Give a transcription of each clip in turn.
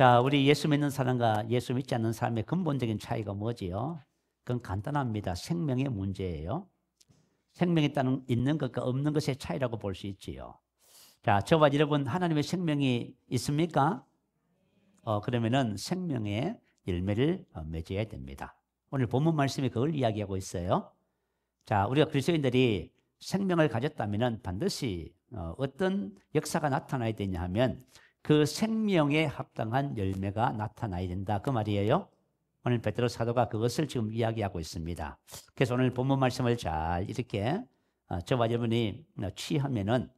자, 우리 예수 믿는 사람과 예수 믿지 않는 사람의 근본적인 차이가 뭐지요? 그건 간단합니다. 생명의 문제예요. 생명이 있는 것과 없는 것의 차이라고 볼 수 있지요. 자, 저와 여러분 하나님의 생명이 있습니까? 그러면은 생명의 열매를 맺어야 됩니다. 오늘 본문 말씀이 그걸 이야기하고 있어요. 자, 우리가 그리스도인들이 생명을 가졌다면은 반드시 어떤 역사가 나타나야 되냐 하면 그 생명에 합당한 열매가 나타나야 된다. 그 말이에요. 오늘 베드로 사도가 그것을 지금 이야기하고 있습니다. 그래서 오늘 본문 말씀을 잘 이렇게 저와 여러분이 취하면은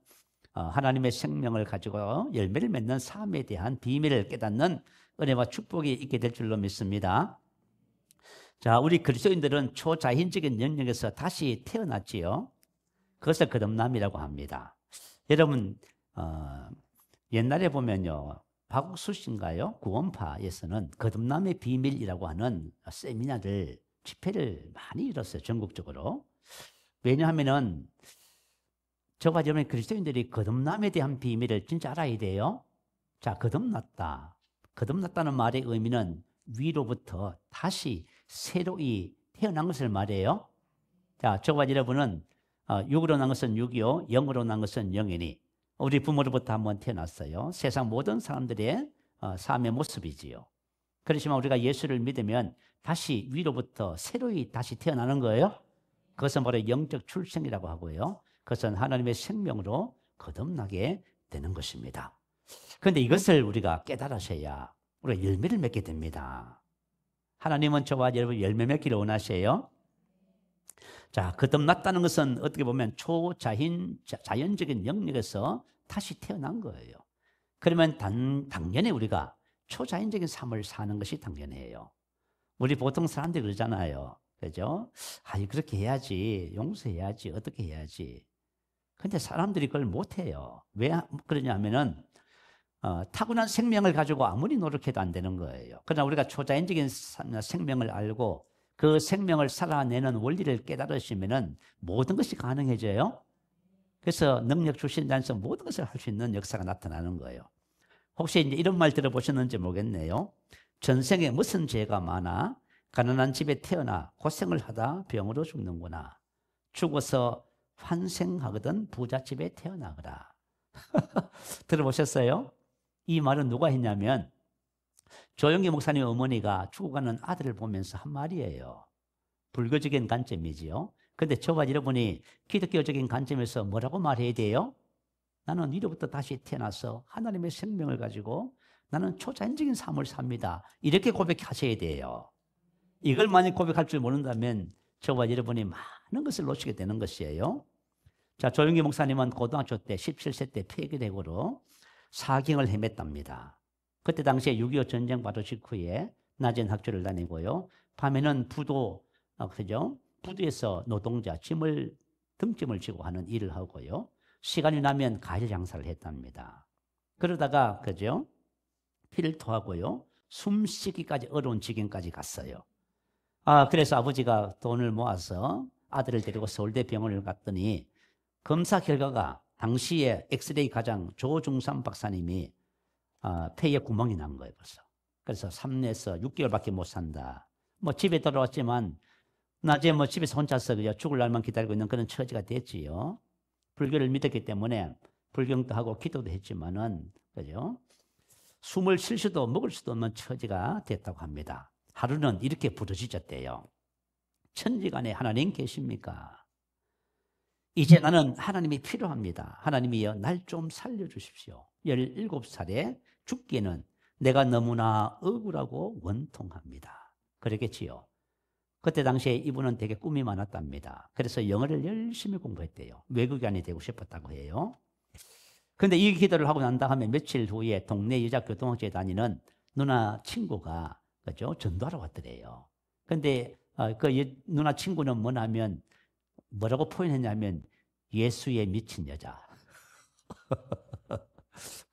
하나님의 생명을 가지고 열매를 맺는 삶에 대한 비밀을 깨닫는 은혜와 축복이 있게 될 줄로 믿습니다. 자, 우리 그리스도인들은 초자연적인 영역에서 다시 태어났지요. 그것을 거듭남이라고 합니다. 여러분 옛날에 보면요, 박옥수 씨인가요? 구원파에서는 거듭남의 비밀이라고 하는 세미나를 집회를 많이 열었어요. 전국적으로. 왜냐하면은 저와 여러분 그리스도인들이 거듭남에 대한 비밀을 진짜 알아야 돼요. 자, 거듭났다. 거듭났다는 말의 의미는 위로부터 다시 새로이 태어난 것을 말해요. 자, 저와 여러분은 육으로 난 것은 육이요, 영으로 난 것은 영이니 우리 부모로부터 한번 태어났어요. 세상 모든 사람들의 삶의 모습이지요. 그렇지만 우리가 예수를 믿으면 다시 위로부터 새로이 다시 태어나는 거예요. 그것은 바로 영적 출생이라고 하고요. 그것은 하나님의 생명으로 거듭나게 되는 것입니다. 그런데 이것을 우리가 깨달으셔야 우리가 열매를 맺게 됩니다. 하나님은 저와 여러분 열매 맺기를 원하세요. 자, 거듭났다는 것은 어떻게 보면 자연적인 영역에서 다시 태어난 거예요. 그러면 당연히 우리가 초자연적인 삶을 사는 것이 당연해요. 우리 보통 사람들이 그러잖아요. 그죠? 그렇게 해야지, 용서해야지, 어떻게 해야지. 근데 사람들이 그걸 못해요. 왜 그러냐면은 타고난 생명을 가지고 아무리 노력해도 안 되는 거예요. 그러나 우리가 초자연적인 생명을 알고 그 생명을 살아내는 원리를 깨달으시면은 모든 것이 가능해져요. 그래서 능력 주신 자에서 모든 것을 할 수 있는 역사가 나타나는 거예요. 혹시 이제 이런 말 들어보셨는지 모르겠네요. 전생에 무슨 죄가 많아 가난한 집에 태어나 고생을 하다 병으로 죽는구나. 죽어서 환생하거든 부잣집에 태어나거라. 들어보셨어요? 이 말은 누가 했냐면 조영기 목사님 어머니가 죽어가는 아들을 보면서 한 말이에요. 불교적인 관점이지요. 그런데 저와 여러분이 기독교적인 관점에서 뭐라고 말해야 돼요? 나는 이로부터 다시 태어나서 하나님의 생명을 가지고 나는 초자연적인 삶을 삽니다. 이렇게 고백하셔야 돼요. 이걸 만약 고백할 줄 모른다면 저와 여러분이 많은 것을 놓치게 되는 것이에요. 자, 조영기 목사님은 고등학교 때 17세 때 폐교대고로 사경을 헤맸답니다. 그때 당시에 6.25 전쟁 바로 직후에 낮엔 학교를 다니고요. 밤에는 그죠? 부두에서 노동자 등짐을 지고 하는 일을 하고요. 시간이 나면 과일 장사를 했답니다. 그러다가 그죠? 피를 토하고요. 숨쉬기까지 어려운 지경까지 갔어요. 그래서 아버지가 돈을 모아서 아들을 데리고 서울대 병원을 갔더니 검사 결과가 당시에 엑스레이 과장 조중삼 박사님이 폐에 구멍이 난 거예요, 벌써. 그래서 3에서 6개월밖에 못 산다. 집에 돌아왔지만 낮에 집에서 혼자서 죽을 날만 기다리고 있는 그런 처지가 됐지요. 불교를 믿었기 때문에 불경도 하고 기도도 했지만은, 그죠? 숨을 쉴 수도 먹을 수도 없는 처지가 됐다고 합니다. 하루는 이렇게 부르짖었대요. 천지간에 하나님 계십니까? 이제 나는 하나님이 필요합니다. 하나님이여 날 좀 살려주십시오. 17살에 죽기에는 내가 너무나 억울하고 원통합니다. 그러겠지요. 그때 당시에 이분은 되게 꿈이 많았답니다. 그래서 영어를 열심히 공부했대요. 외국인이 되고 싶었다고 해요. 그런데 이 기도를 하고 난 다음에 며칠 후에 동네 여자 교동학교에 다니는 누나 친구가 그죠? 전도하러 왔더래요. 그런데 그 누나 친구는 뭐라고 표현했냐면 예수에 미친 여자.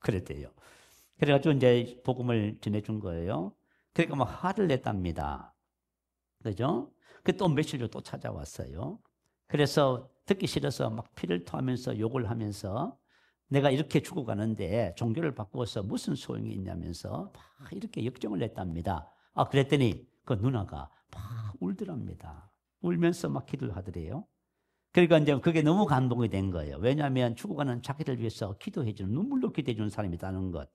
그랬대요. 그래가지고 이제 복음을 전해준 거예요. 그러니까 막 화를 냈답니다. 그죠? 그 또 며칠 후 또 찾아왔어요. 그래서 듣기 싫어서 막 피를 토하면서 욕을 하면서 내가 이렇게 죽어가는데 종교를 바꾸어서 무슨 소용이 있냐면서 막 이렇게 역정을 냈답니다. 그랬더니 그 누나가 막 울더랍니다. 울면서 막 기도를 하더래요. 그러니까 이제 그게 너무 감동이 된 거예요. 왜냐하면 죽어가는 자기를 위해서 기도해주는, 눈물로 기도해주는 사람이 있다는 것.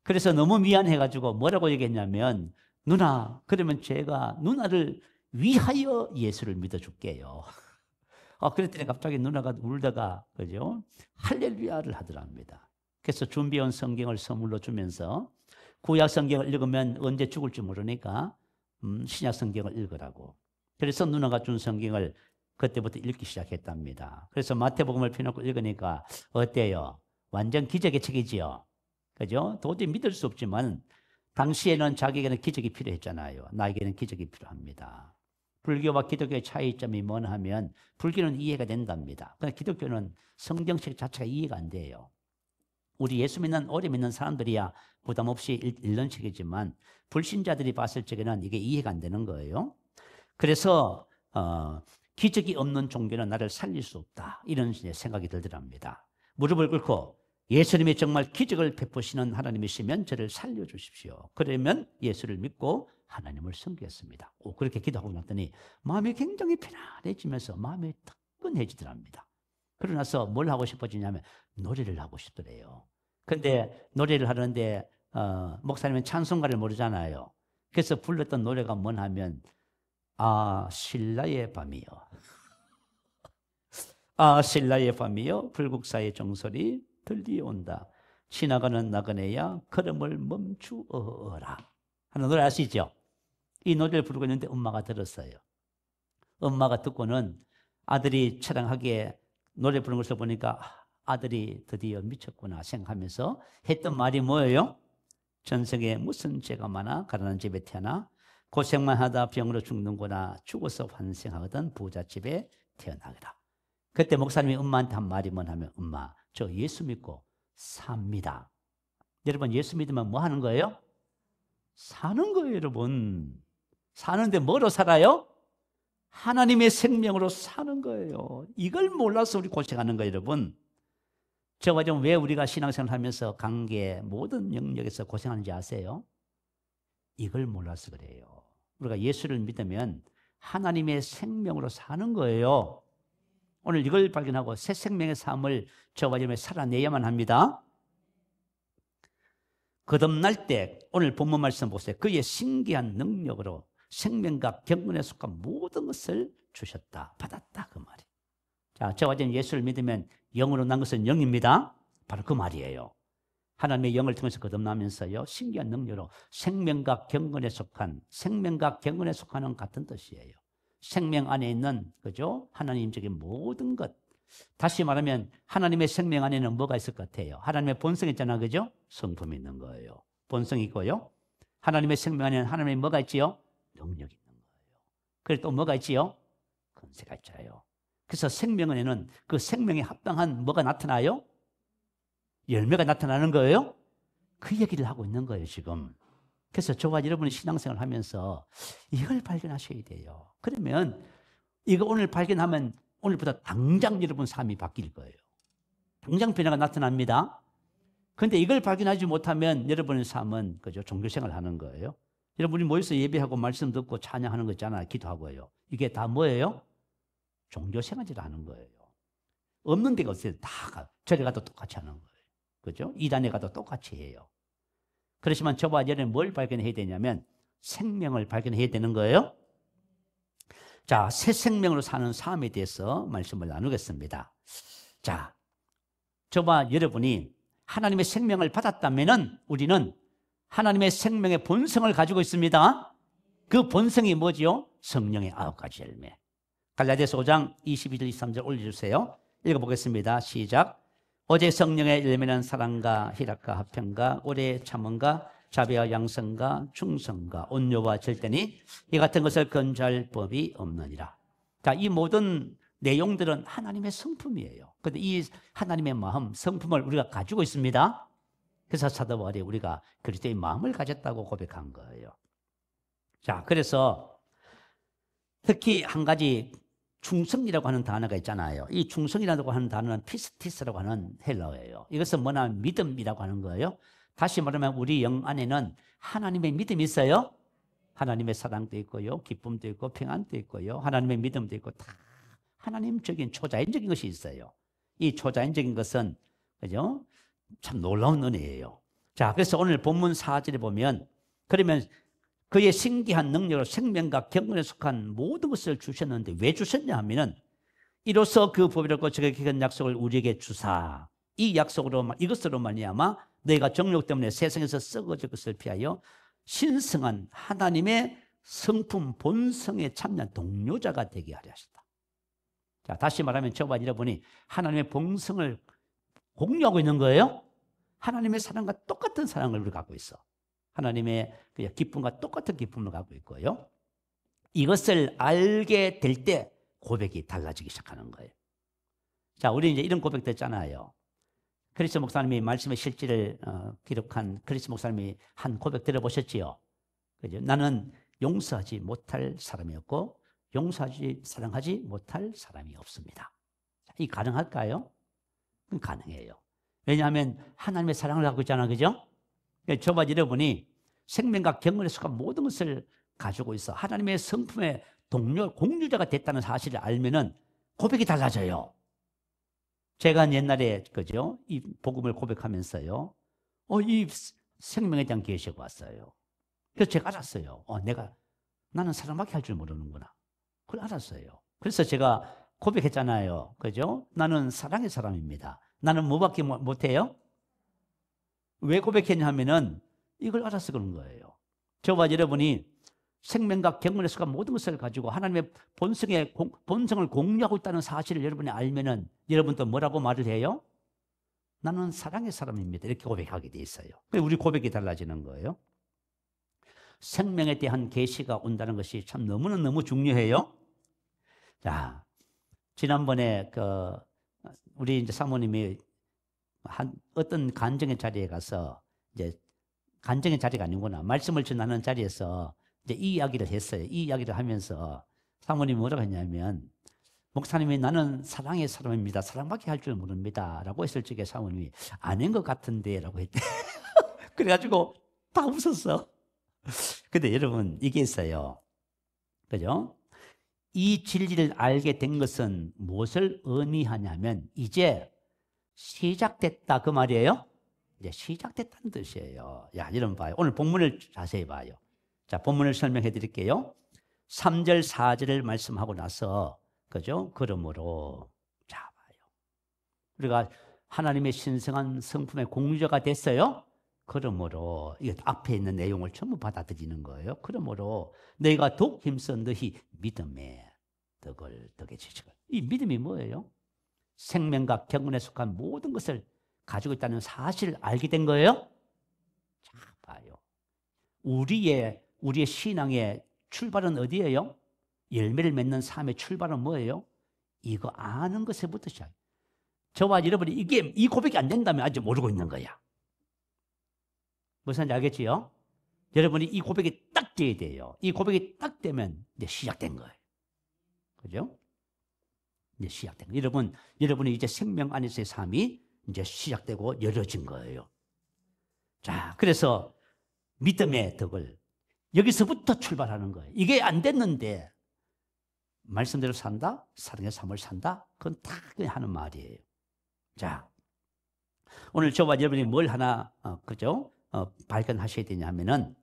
그래서 너무 미안해가지고 뭐라고 얘기했냐면, 누나, 그러면 제가 누나를 위하여 예수를 믿어줄게요. 그랬더니 갑자기 누나가 울다가, 그죠? 할렐루야를 하더랍니다. 그래서 준비해온 성경을 선물로 주면서 구약 성경을 읽으면 언제 죽을지 모르니까 신약 성경을 읽으라고. 그래서 누나가 준 성경을 그때부터 읽기 시작했답니다. 그래서 마태복음을 펴놓고 읽으니까 어때요? 완전 기적의 책이지요. 그죠? 도저히 믿을 수 없지만 당시에는 자기에게는 기적이 필요했잖아요. 나에게는 기적이 필요합니다. 불교와 기독교의 차이점이 뭐냐 하면 불교는 이해가 된답니다. 그런데 기독교는 성경책 자체가 이해가 안 돼요. 우리 예수 믿는 오래 믿는 사람들이야 부담 없이 읽는 책이지만 불신자들이 봤을 적에는 이게 이해가 안 되는 거예요. 그래서 기적이 없는 종교는 나를 살릴 수 없다, 이런 생각이 들더랍니다. 무릎을 꿇고 예수님이 정말 기적을 베푸시는 하나님이시면 저를 살려주십시오. 그러면 예수를 믿고 하나님을 섬기겠습니다. 그렇게 기도하고 났더니 마음이 굉장히 편안해지면서 마음이 따끈해지더랍니다. 그러고 나서 뭘 하고 싶어지냐면 노래를 하고 싶더래요. 근데 노래를 하는데 목사님은 찬송가를 모르잖아요. 그래서 불렀던 노래가 뭐냐 하면 신라의 밤이요. 신라의 밤이요. 불국사의 종소리 들리온다. 지나가는 나그네야 걸음을 멈추어라 하는 노래 아시죠? 이 노래를 부르고 있는데 엄마가 들었어요. 엄마가 듣고는 아들이 처량하게 노래 부르는 것을 보니까 아들이 드디어 미쳤구나 생각하면서 했던 말이 뭐예요? 전생에 무슨 죄가 많아 가난한 집에 태어나 고생만 하다 병으로 죽는구나, 죽어서 환생하거든 부잣집에 태어나거라. 그때 목사님이 엄마한테 한 말이 뭐냐면, 엄마, 저 예수 믿고 삽니다. 여러분, 예수 믿으면 뭐 하는 거예요? 사는 거예요, 여러분. 사는데 뭐로 살아요? 하나님의 생명으로 사는 거예요. 이걸 몰라서 우리 고생하는 거예요, 여러분. 저와 좀 왜 우리가 신앙생활 하면서 관계 모든 영역에서 고생하는지 아세요? 이걸 몰라서 그래요. 우리가 예수를 믿으면 하나님의 생명으로 사는 거예요. 오늘 이걸 발견하고 새 생명의 삶을 저와 여러분이 살아내야만 합니다. 거듭날 때 오늘 본문 말씀 보세요. 그의 신기한 능력으로 생명과 경건에 속한 모든 것을 주셨다, 받았다, 그 말이. 자, 저와 여러분 예수를 믿으면 영으로 난 것은 영입니다. 바로 그 말이에요. 하나님의 영을 통해서 거듭나면서요, 신기한 능력으로 생명과 경건에 속한, 생명과 경건에 속하는 같은 뜻이에요. 생명 안에 있는, 그죠? 하나님적인 모든 것. 다시 말하면 하나님의 생명 안에는 뭐가 있을 것 같아요? 하나님의 본성 있잖아, 그죠? 성품이 있는 거예요. 본성이 있고요. 하나님의 생명 안에는 하나님의 뭐가 있지요? 능력이 있는 거예요. 그리고 또 뭐가 있지요? 권세가 있잖아요. 그래서 생명 안에는 그 생명에 합당한 뭐가 나타나요? 열매가 나타나는 거예요. 그 얘기를 하고 있는 거예요, 지금. 그래서 저와 여러분이 신앙생활을 하면서 이걸 발견하셔야 돼요. 그러면 이거 오늘 발견하면 오늘부터 당장 여러분 삶이 바뀔 거예요. 당장 변화가 나타납니다. 그런데 이걸 발견하지 못하면 여러분의 삶은, 그죠, 종교생활을 하는 거예요. 여러분이 모여서 예배하고 말씀 듣고 찬양하는 거 있잖아요. 기도하고요. 이게 다 뭐예요? 종교생활을 하는 거예요. 없는 데가 없어요. 다 저리 가도 똑같이 하는 거예요. 그죠? 이단에 가도 똑같이 해요. 그렇지만 저와 여러분은 뭘 발견해야 되냐면 생명을 발견해야 되는 거예요. 자, 새 생명으로 사는 삶에 대해서 말씀을 나누겠습니다. 자, 저와 여러분이 하나님의 생명을 받았다면 우리는 하나님의 생명의 본성을 가지고 있습니다. 그 본성이 뭐지요? 성령의 9가지 열매. 갈라디아서 5장 22절 23절 올려주세요. 읽어보겠습니다. 시작. 오직 성령의 열매는 사랑과 희락과 화평과 오래 참음과 자비와 양성과 충성과 온유와 절대니 이 같은 것을 건지할 법이 없느니라. 자, 이 모든 내용들은 하나님의 성품이에요. 그런데 이 하나님의 마음, 성품을 우리가 가지고 있습니다. 그래서 사도 바울이 우리가 그리스도의 마음을 가졌다고 고백한 거예요. 자, 그래서 특히 한 가지 충성이라고 하는 단어가 있잖아요. 이 충성이라고 하는 단어는 피스티스라고 하는 헬라어예요. 이것은 뭐냐 믿음이라고 하는 거예요. 다시 말하면 우리 영 안에는 하나님의 믿음이 있어요. 하나님의 사랑도 있고요. 기쁨도 있고 평안도 있고요. 하나님의 믿음도 있고 다 하나님적인 초자연적인 것이 있어요. 이 초자연적인 것은 그죠? 참 놀라운 은혜예요. 자, 그래서 오늘 본문 4절에 보면 그러면 그의 신기한 능력으로 생명과 경건에 속한 모든 것을 주셨는데 왜 주셨냐 하면은 이로써 그 법이라고 거쳐가 기한 약속을 우리에게 주사 이 약속으로 이것으로 말미암아 너희가 정욕 때문에 세상에서 썩어질 것을 피하여 신성한 하나님의 성품 본성에 참여한 동료자가 되게 하려 하셨다. 자, 다시 말하면 저와 여러분이 하나님의 본성을 공유하고 있는 거예요. 하나님의 사랑과 똑같은 사랑을 우리가 갖고 있어. 하나님의 기쁨과 똑같은 기쁨을 갖고 있고요. 이것을 알게 될 때 고백이 달라지기 시작하는 거예요. 자, 우리 이제 이런 고백 됐잖아요. 크리스 목사님이 말씀의 실질을 기록한 크리스 목사님이 한 고백 들어보셨지요? 그죠? 나는 용서하지 못할 사람이었고 사랑하지 못할 사람이 없습니다. 자, 이 가능할까요? 가능해요. 왜냐하면 하나님의 사랑을 갖고 있잖아, 그죠? 저와 여러분이 생명과 경건에 속한 모든 것을 가지고 있어 하나님의 성품의 공유자가 됐다는 사실을 알면은 고백이 달라져요. 제가 옛날에 그죠? 이 복음을 고백하면서요, 이 생명에 대한 계시가 왔어요. 그래서 제가 알았어요. 나는 사랑밖에 할 줄 모르는구나. 그걸 알았어요. 그래서 제가 고백했잖아요. 그죠? 나는 사랑의 사람입니다. 나는 뭐밖에 못해요? 왜 고백했냐 하면은 이걸 알아서 그런 거예요. 저와 여러분이 생명과 경건에 속한 모든 것을 가지고 하나님의 본성을 공유하고 있다는 사실을 여러분이 알면은 여러분도 뭐라고 말을 해요? 나는 사랑의 사람입니다. 이렇게 고백하게 돼 있어요. 우리 고백이 달라지는 거예요. 생명에 대한 계시가 온다는 것이 참 너무 중요해요. 자, 지난번에 우리 이제 사모님이 어떤 간증의 자리에 가서 이제 간증의 자리가 아니구나. 말씀을 전하는 자리에서 이제 이 이야기를 했어요. 이 이야기를 하면서 사모님이 뭐라고 했냐면 목사님이 나는 사랑의 사람입니다. 사랑밖에 할 줄 모릅니다. 라고 했을 적에 사모님이 아닌 것 같은데 라고 했대. 그래가지고 다 웃었어. 근데 여러분 이게 있어요. 그죠? 이 진리를 알게 된 것은 무엇을 의미하냐면 이제 시작됐다 그 말이에요. 이제 시작됐다는 뜻이에요. 야, 여러분 봐요. 오늘 본문을 자세히 봐요. 자, 본문을 설명해 드릴게요. 3절 4절을 말씀하고 나서 그죠? 그러므로 자 봐요. 우리가 하나님의 신성한 성품의 공유자가 됐어요. 그러므로 이 앞에 있는 내용을 전부 받아들이는 거예요. 그러므로 너희가 더욱 힘써 너희 믿음의 덕을 덕에 지시고. 이 믿음이 뭐예요? 생명과 경건에 속한 모든 것을 가지고 있다는 사실을 알게 된 거예요. 자 봐요. 우리의 신앙의 출발은 어디예요? 열매를 맺는 삶의 출발은 뭐예요? 이거 아는 것에부터 시작해요. 저와 여러분이 이 고백이 안 된다면 아직 모르고 있는 거야. 무슨 알겠지요? 여러분이 이 고백이 딱 돼야 돼요. 이 고백이 딱 되면 이제 시작된 거예요. 그죠? 이제 시작된 거예요. 여러분이 이제 생명 안에서의 삶이 이제 시작되고 열어진 거예요. 자, 그래서 믿음의 덕을 여기서부터 출발하는 거예요. 이게 안 됐는데 말씀대로 산다? 사랑의 삶을 산다? 그건 다 그냥 하는 말이에요. 자, 오늘 저와 여러분이 뭘 하나 그죠? 발견하셔야 되냐 하면은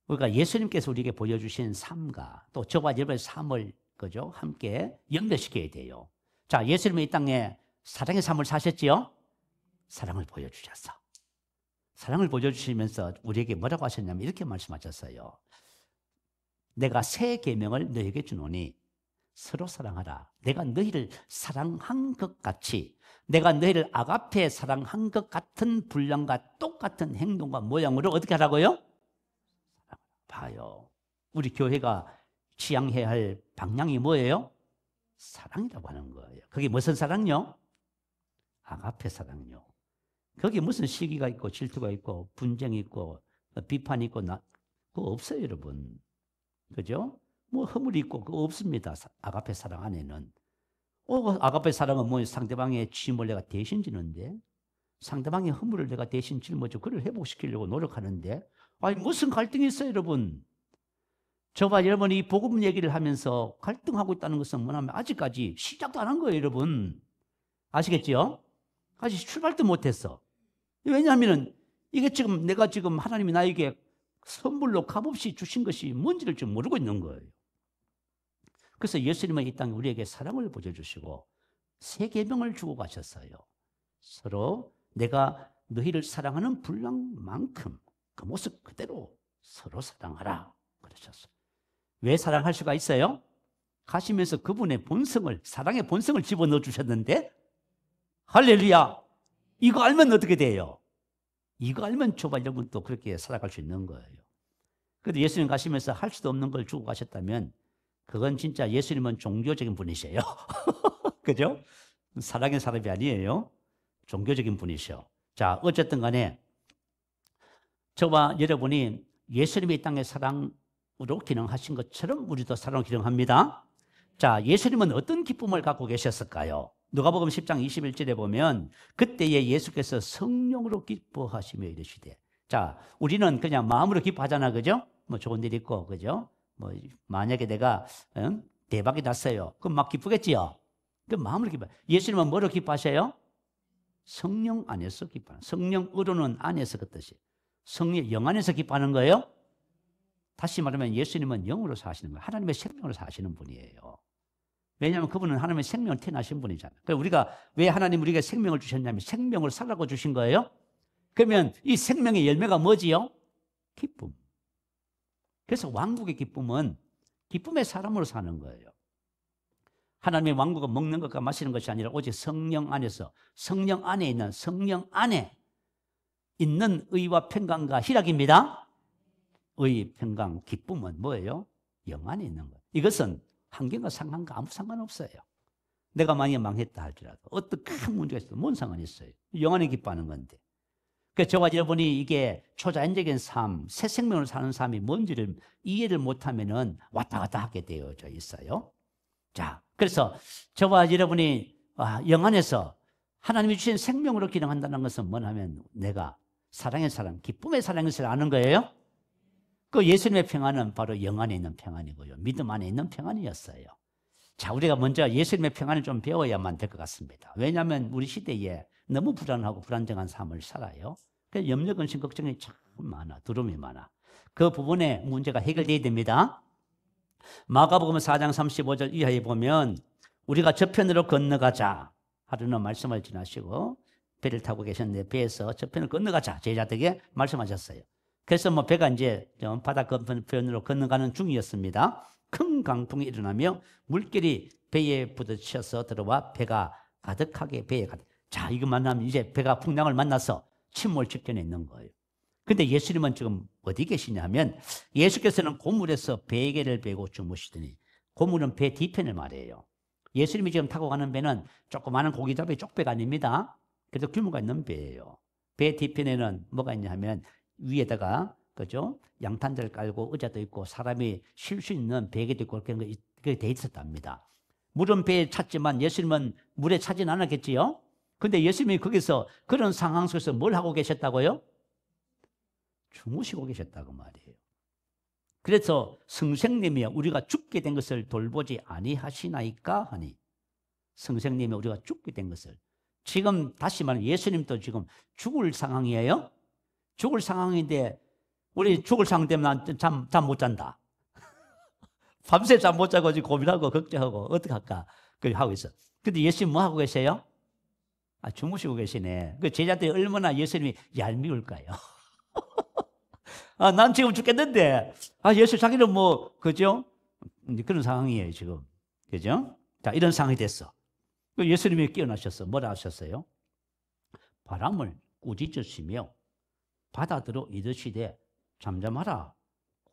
우리가 예수님께서 우리에게 보여주신 삶과 또 저와 여러분의 삶을 그죠? 함께 연결시켜야 돼요. 자, 예수님이 이 땅에 사랑의 삶을 사셨지요? 사랑을 보여주셨어. 사랑을 보여주시면서 우리에게 뭐라고 하셨냐면 이렇게 말씀하셨어요. 내가 새 계명을 너에게 주노니 서로 사랑하라. 내가 너희를 사랑한 것 같이 내가 너희를 아가페 사랑한 것 같은 분량과 똑같은 행동과 모양으로 어떻게 하라고요? 봐요. 우리 교회가 지향해야 할 방향이 뭐예요? 사랑이라고 하는 거예요. 그게 무슨 사랑요? 아가페 사랑요. 거기에 무슨 시기가 있고 질투가 있고 분쟁이 있고 비판이 있고 그거 없어요, 여러분. 그죠? 뭐 허물이 있고 그거 없습니다. 아가페 사랑 안에는. 아가페 사랑은 뭐 상대방의 짐을 내가 대신 지는데, 상대방의 허물을 내가 대신 짊어지고 그를 회복시키려고 노력하는데, 아니 무슨 갈등이 있어요, 여러분? 저와 여러분이 이 복음 얘기를 하면서 갈등하고 있다는 것은 뭐냐면 아직까지 시작도 안 한 거예요, 여러분. 아시겠죠? 아직 출발도 못했어. 왜냐하면 이게 지금 내가 지금 하나님이 나에게 선물로 값없이 주신 것이 뭔지를 좀 모르고 있는 거예요. 그래서 예수님은 이 땅에 우리에게 사랑을 보여주시고 새 계명을 주고 가셨어요. 서로 내가 너희를 사랑하는 분량만큼 그 모습 그대로 서로 사랑하라 그러셨어요. 왜 사랑할 수가 있어요? 가시면서 그분의 본성을, 사랑의 본성을 집어넣어 주셨는데, 할렐루야, 이거 알면 어떻게 돼요? 이거 알면 저와 여러분도 그렇게 살아갈 수 있는 거예요. 그런데 예수님 가시면서 할 수도 없는 걸 주고 가셨다면 그건 진짜 예수님은 종교적인 분이세요. 그죠? 사랑의 사람이 아니에요. 종교적인 분이셔. 자, 어쨌든 간에 저와 여러분이 예수님이 이 땅에 사랑으로 기능하신 것처럼 우리도 사랑으로 기능합니다. 자, 예수님은 어떤 기쁨을 갖고 계셨을까요? 누가복음 10장 21절에 보면 그때에 예수께서 성령으로 기뻐하시며 이르시되, 자, 우리는 그냥 마음으로 기뻐하잖아, 그죠? 뭐 좋은 일 있고, 그죠? 뭐 만약에 내가 대박이 났어요, 그럼 막 기쁘겠지요. 그 마음으로 기뻐. 예수님은 뭐로 기뻐하셔요? 성령 안에서 기뻐하는. 성령으로는 안에서 그 뜻이. 성령 영 안에서 기뻐하는 거예요. 다시 말하면 예수님은 영으로 사시는 거예요. 하나님의 생명으로 사시는 분이에요. 왜냐하면 그분은 하나님의 생명을 태어나신 분이잖아요. 그래서 우리가 왜 하나님 우리에게 생명을 주셨냐면 생명을 살라고 주신 거예요. 그러면 이 생명의 열매가 뭐지요? 기쁨. 그래서 왕국의 기쁨은 기쁨의 사람으로 사는 거예요. 하나님의 왕국은 먹는 것과 마시는 것이 아니라 오직 성령 안에서, 성령 안에 있는, 성령 안에 있는 의와 평강과 희락입니다. 의, 평강, 기쁨은 뭐예요? 영 안에 있는 것. 이것은 환경과 상황과 아무 상관없어요. 내가 만약에 망했다 할지라도 어떤 큰 문제가 있어도 뭔 상관이 있어요? 영 안에 기뻐하는 건데. 그래서 저와 여러분이 이게 초자연적인 삶, 새 생명을 사는 삶이 뭔지를 이해를 못하면은 왔다 갔다 하게 되어져 있어요. 자, 그래서 저와 여러분이 영 안에서 하나님이 주신 생명으로 기능한다는 것은 뭐냐면 내가 사랑의 사람, 기쁨의 사랑의 사람 아는 거예요. 그 예수님의 평안은 바로 영 안에 있는 평안이고요. 믿음 안에 있는 평안이었어요. 자, 우리가 먼저 예수님의 평안을 좀 배워야만 될 것 같습니다. 왜냐하면 우리 시대에 너무 불안하고 불안정한 삶을 살아요. 그래서 염려, 근심, 걱정이 참 많아. 두려움이 많아. 그 부분에 문제가 해결돼야 됩니다. 마가복음 4장 35절 이하에 보면 우리가 저편으로 건너가자 하루는 말씀을 지나시고 배를 타고 계셨는데 배에서 저편을 건너가자 제자들에게 말씀하셨어요. 그래서 뭐 배가 이제 바다 건너편으로 건너가는 중이었습니다. 큰 강풍이 일어나며 물결이 배에 부딪혀서 들어와 배가 가득하게 배에 가득. 자, 이거 만나면 이제 배가 풍랑을 만나서 침몰 직전에 있는 거예요. 근데 예수님은 지금 어디 계시냐면 예수께서는 고물에서 베개를 베고 주무시더니, 고물은 배 뒤편을 말해요. 예수님이 지금 타고 가는 배는 조그마한 고기잡이 쪽배가 아닙니다. 그래도 규모가 있는 배예요. 배 뒤편에는 뭐가 있냐 하면 위에다가, 그죠? 양탄자를 깔고 의자도 있고 사람이 쉴 수 있는 베개도 있고 그렇게 돼 있었답니다. 물은 배에 찼지만 예수님은 물에 차진 않았겠지요? 근데 예수님이 거기서 그런 상황 속에서 뭘 하고 계셨다고요? 주무시고 계셨다고 말이에요. 그래서 성생님이 우리가 죽게 된 것을 돌보지 아니하시나이까 하니, 성생님이 우리가 죽게 된 것을, 지금 다시 말하면 예수님도 지금 죽을 상황이에요. 죽을 상황인데 우리 죽을 상황 되면 잠 못 잔다. 밤새 잠 못 자고 지금 고민하고 걱정하고 어떻게 할까 그렇게 하고 있어. 근데 예수님 뭐 하고 계세요? 주무시고 계시네. 그 제자들이 얼마나 예수님이 얄미울까요? 난 지금 죽겠는데, 예수 자기는 뭐, 그죠? 그런 상황이에요, 지금. 그죠? 자, 이런 상황이 됐어. 예수님이 깨어나셨어. 뭐라 하셨어요? 바람을 꾸짖으시며 바다들어 이르시되 잠잠하라,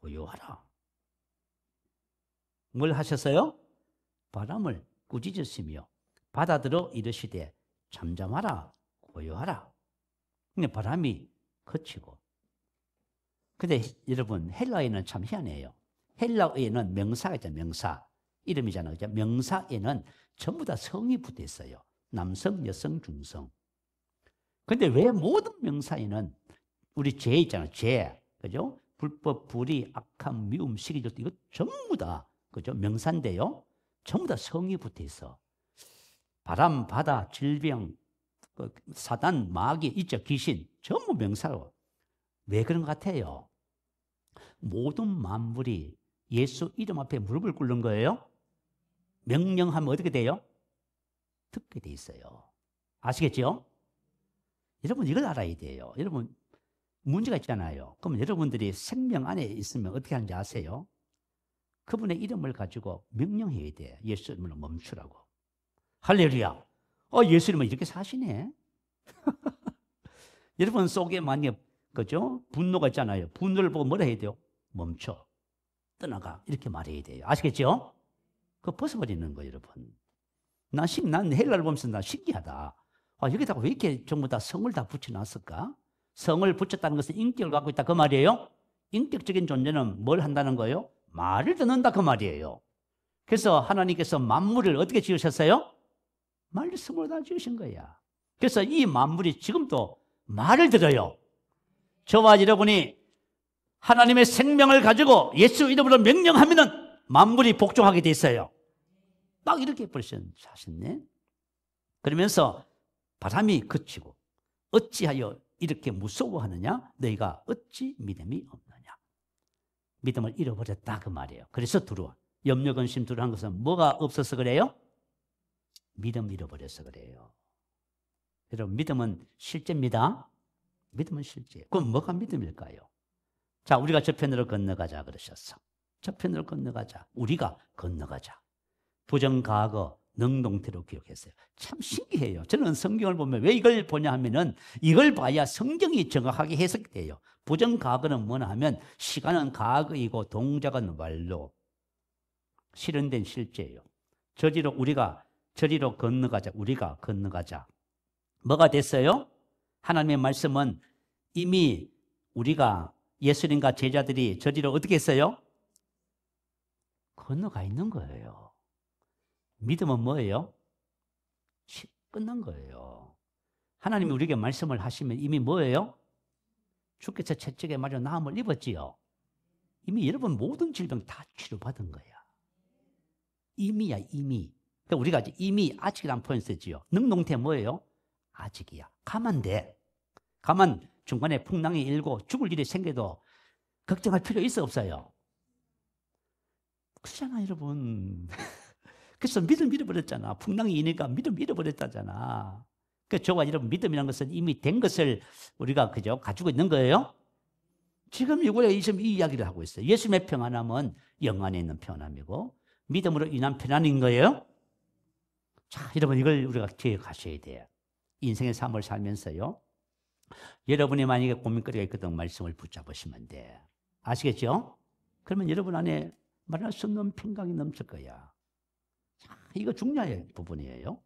고요하라. 뭘 하셨어요? 바람을 꾸짖으시며 바다들어 이르시되 잠잠하라, 고요하라. 근데 바람이 그치고. 근데 여러분, 헬라어는 참 희한해요. 헬라어에는 명사가 있잖아요. 명사. 이름이잖아요. 그죠? 명사에는 전부 다 성이 붙어 있어요. 남성, 여성, 중성. 근데 왜 모든 명사에는 우리 죄 있잖아요. 죄. 그죠? 불법, 불의, 악함, 미움, 시기질 이거 전부 다 그죠? 명사인데요. 전부 다 성이 붙어 있어. 바람, 바다, 질병, 사단, 마귀, 있죠. 귀신. 전부 명사로. 왜 그런 것 같아요? 모든 만물이 예수 이름 앞에 무릎을 꿇는 거예요. 명령하면 어떻게 돼요? 듣게 돼 있어요. 아시겠죠? 여러분 이걸 알아야 돼요. 여러분 문제가 있잖아요. 그러면 여러분들이 생명 안에 있으면 어떻게 하는지 아세요? 그분의 이름을 가지고 명령해야 돼. 예수 이름으로 멈추라고. 할렐루야. 예수 이름은 이렇게 사시네. 여러분 속에 만약에 그죠? 분노가 있잖아요. 분노를 보고 뭐라 해야 돼요? 멈춰. 떠나가. 이렇게 말해야 돼요. 아시겠죠? 그거 벗어버리는 거예요, 여러분. 난 헬라를 보면서 나 신기하다. 여기다가 왜 이렇게 전부 다 성을 다 붙여놨을까? 성을 붙였다는 것은 인격을 갖고 있다 그 말이에요. 인격적인 존재는 뭘 한다는 거예요? 말을 듣는다 그 말이에요. 그래서 하나님께서 만물을 어떻게 지으셨어요? 말씀으로 다 지으신 거야. 그래서 이 만물이 지금도 말을 들어요. 저와 여러분이 하나님의 생명을 가지고 예수 이름으로 명령하면은 만물이 복종하게 돼 있어요. 딱 이렇게 벌써 하셨네. 그러면서 바람이 그치고 어찌하여 이렇게 무서워하느냐? 너희가 어찌 믿음이 없느냐? 믿음을 잃어버렸다 그 말이에요. 그래서 두려워. 염려, 근심, 두려워한 것은 뭐가 없어서 그래요? 믿음 잃어버려서 그래요. 여러분 믿음은 실제입니다. 믿음은 실제. 그럼 뭐가 믿음일까요? 자, 우리가 저편으로 건너가자 그러셨어. 저편으로 건너가자. 우리가 건너가자. 부정과거 능동태로 기록했어요. 참 신기해요. 저는 성경을 보면 왜 이걸 보냐 하면은 이걸 봐야 성경이 정확하게 해석돼요. 부정과거는 뭐냐 하면 시간은 과거이고 동작은 완료. 실현된 실제예요. 우리가 저리로 건너가자. 우리가 건너가자. 뭐가 됐어요? 하나님의 말씀은 이미 우리가 예수님과 제자들이 저리로 어떻게 했어요? 건너가 있는 거예요. 믿음은 뭐예요? 끝난 거예요. 하나님이 우리에게 말씀을 하시면 이미 뭐예요? 주께서 채찍에 맞아 나음을 입었지요. 이미 여러분 모든 질병 다 치료받은 거야. 이미야 이미. 그러니까 우리가 이미 아직이란 표현 쓰지요. 능동태 뭐예요? 아직이야. 가만 돼. 가만 중간에 풍랑이 일고 죽을 일이 생겨도 걱정할 필요 있어 없어요? 그렇잖아 여러분. 그래서 믿음 잃어버렸잖아. 풍랑이 이니까 믿음 잃어버렸다잖아. 그 저와 여러분 믿음이라는 것은 이미 된 것을 우리가 그죠 가지고 있는 거예요. 지금 이 이야기를 하고 있어요. 예수님의 평안함은 영 안에 있는 평안함이고 믿음으로 인한 평안인 거예요. 자, 여러분 이걸 우리가 기억하셔야 돼요. 인생의 삶을 살면서요. 여러분이 만약에 고민거리가 있거든 말씀을 붙잡으시면 돼. 아시겠죠? 그러면 여러분 안에 말할 수 없는 평강이 넘칠 거야. 자, 이거 중요한 부분이에요.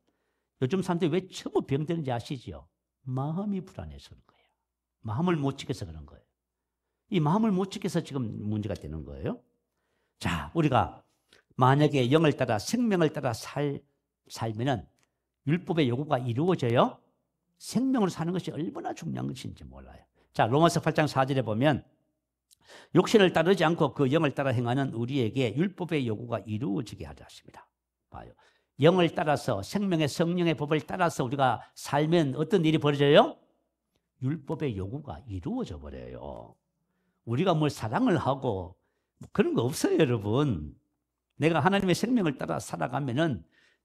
요즘 사람들이 왜 전부 병드는지 아시죠? 마음이 불안해서 그런 거예요. 마음을 못 지켜서 그런 거예요. 이 마음을 못 지켜서 지금 문제가 되는 거예요. 자, 우리가 만약에 영을 따라 생명을 따라 살면은 율법의 요구가 이루어져요. 생명으로 사는 것이 얼마나 중요한 것인지 몰라요. 자, 로마서 8장 4절에 보면 육신을 따르지 않고 그 영을 따라 행하는 우리에게 율법의 요구가 이루어지게 하려 하십니다. 봐요. 영을 따라서 생명의 성령의 법을 따라서 우리가 살면 어떤 일이 벌어져요? 율법의 요구가 이루어져 버려요. 우리가 뭘 사랑을 하고 그런 거 없어요, 여러분. 내가 하나님의 생명을 따라 살아가면은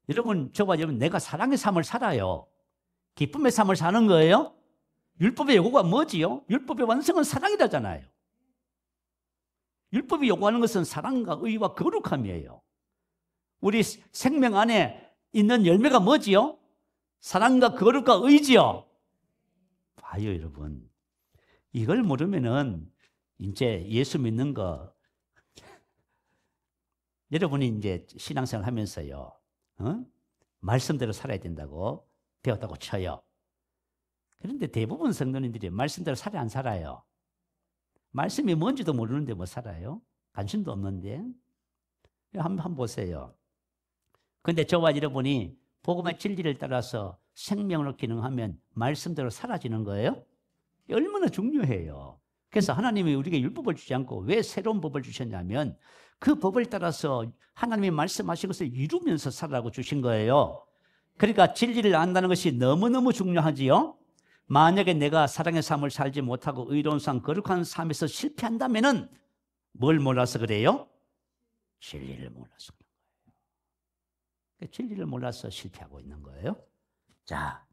여러분, 저와 여러분 내가 사랑의 삶을 살아요. 기쁨의 삶을 사는 거예요. 율법의 요구가 뭐지요? 율법의 완성은 사랑이라잖아요. 율법이 요구하는 것은 사랑과 의와 거룩함이에요. 우리 생명 안에 있는 열매가 뭐지요? 사랑과 거룩과 의지요. 봐요, 여러분. 이걸 모르면은 이제 예수 믿는 거 여러분이 이제 신앙생활 하면서요. 말씀대로 살아야 된다고 배웠다고 쳐요. 그런데 대부분 성도님들이 말씀대로 살아 안 살아요? 말씀이 뭔지도 모르는데 뭐 살아요? 관심도 없는데. 한번 보세요. 근데 저와 여러분이 복음의 진리를 따라서 생명으로 기능하면 말씀대로 사라지는 거예요. 얼마나 중요해요. 그래서 하나님이 우리에게 율법을 주지 않고 왜 새로운 법을 주셨냐면 그 법을 따라서 하나님이 말씀하신 것을 이루면서 살라고 주신 거예요. 그러니까 진리를 안다는 것이 너무너무 중요하지요. 만약에 내가 사랑의 삶을 살지 못하고 의로운 삶, 거룩한 삶에서 실패한다면은 뭘 몰라서 그래요? 진리를 몰라서 그런 거예요. 진리를 몰라서 실패하고 있는 거예요. 자,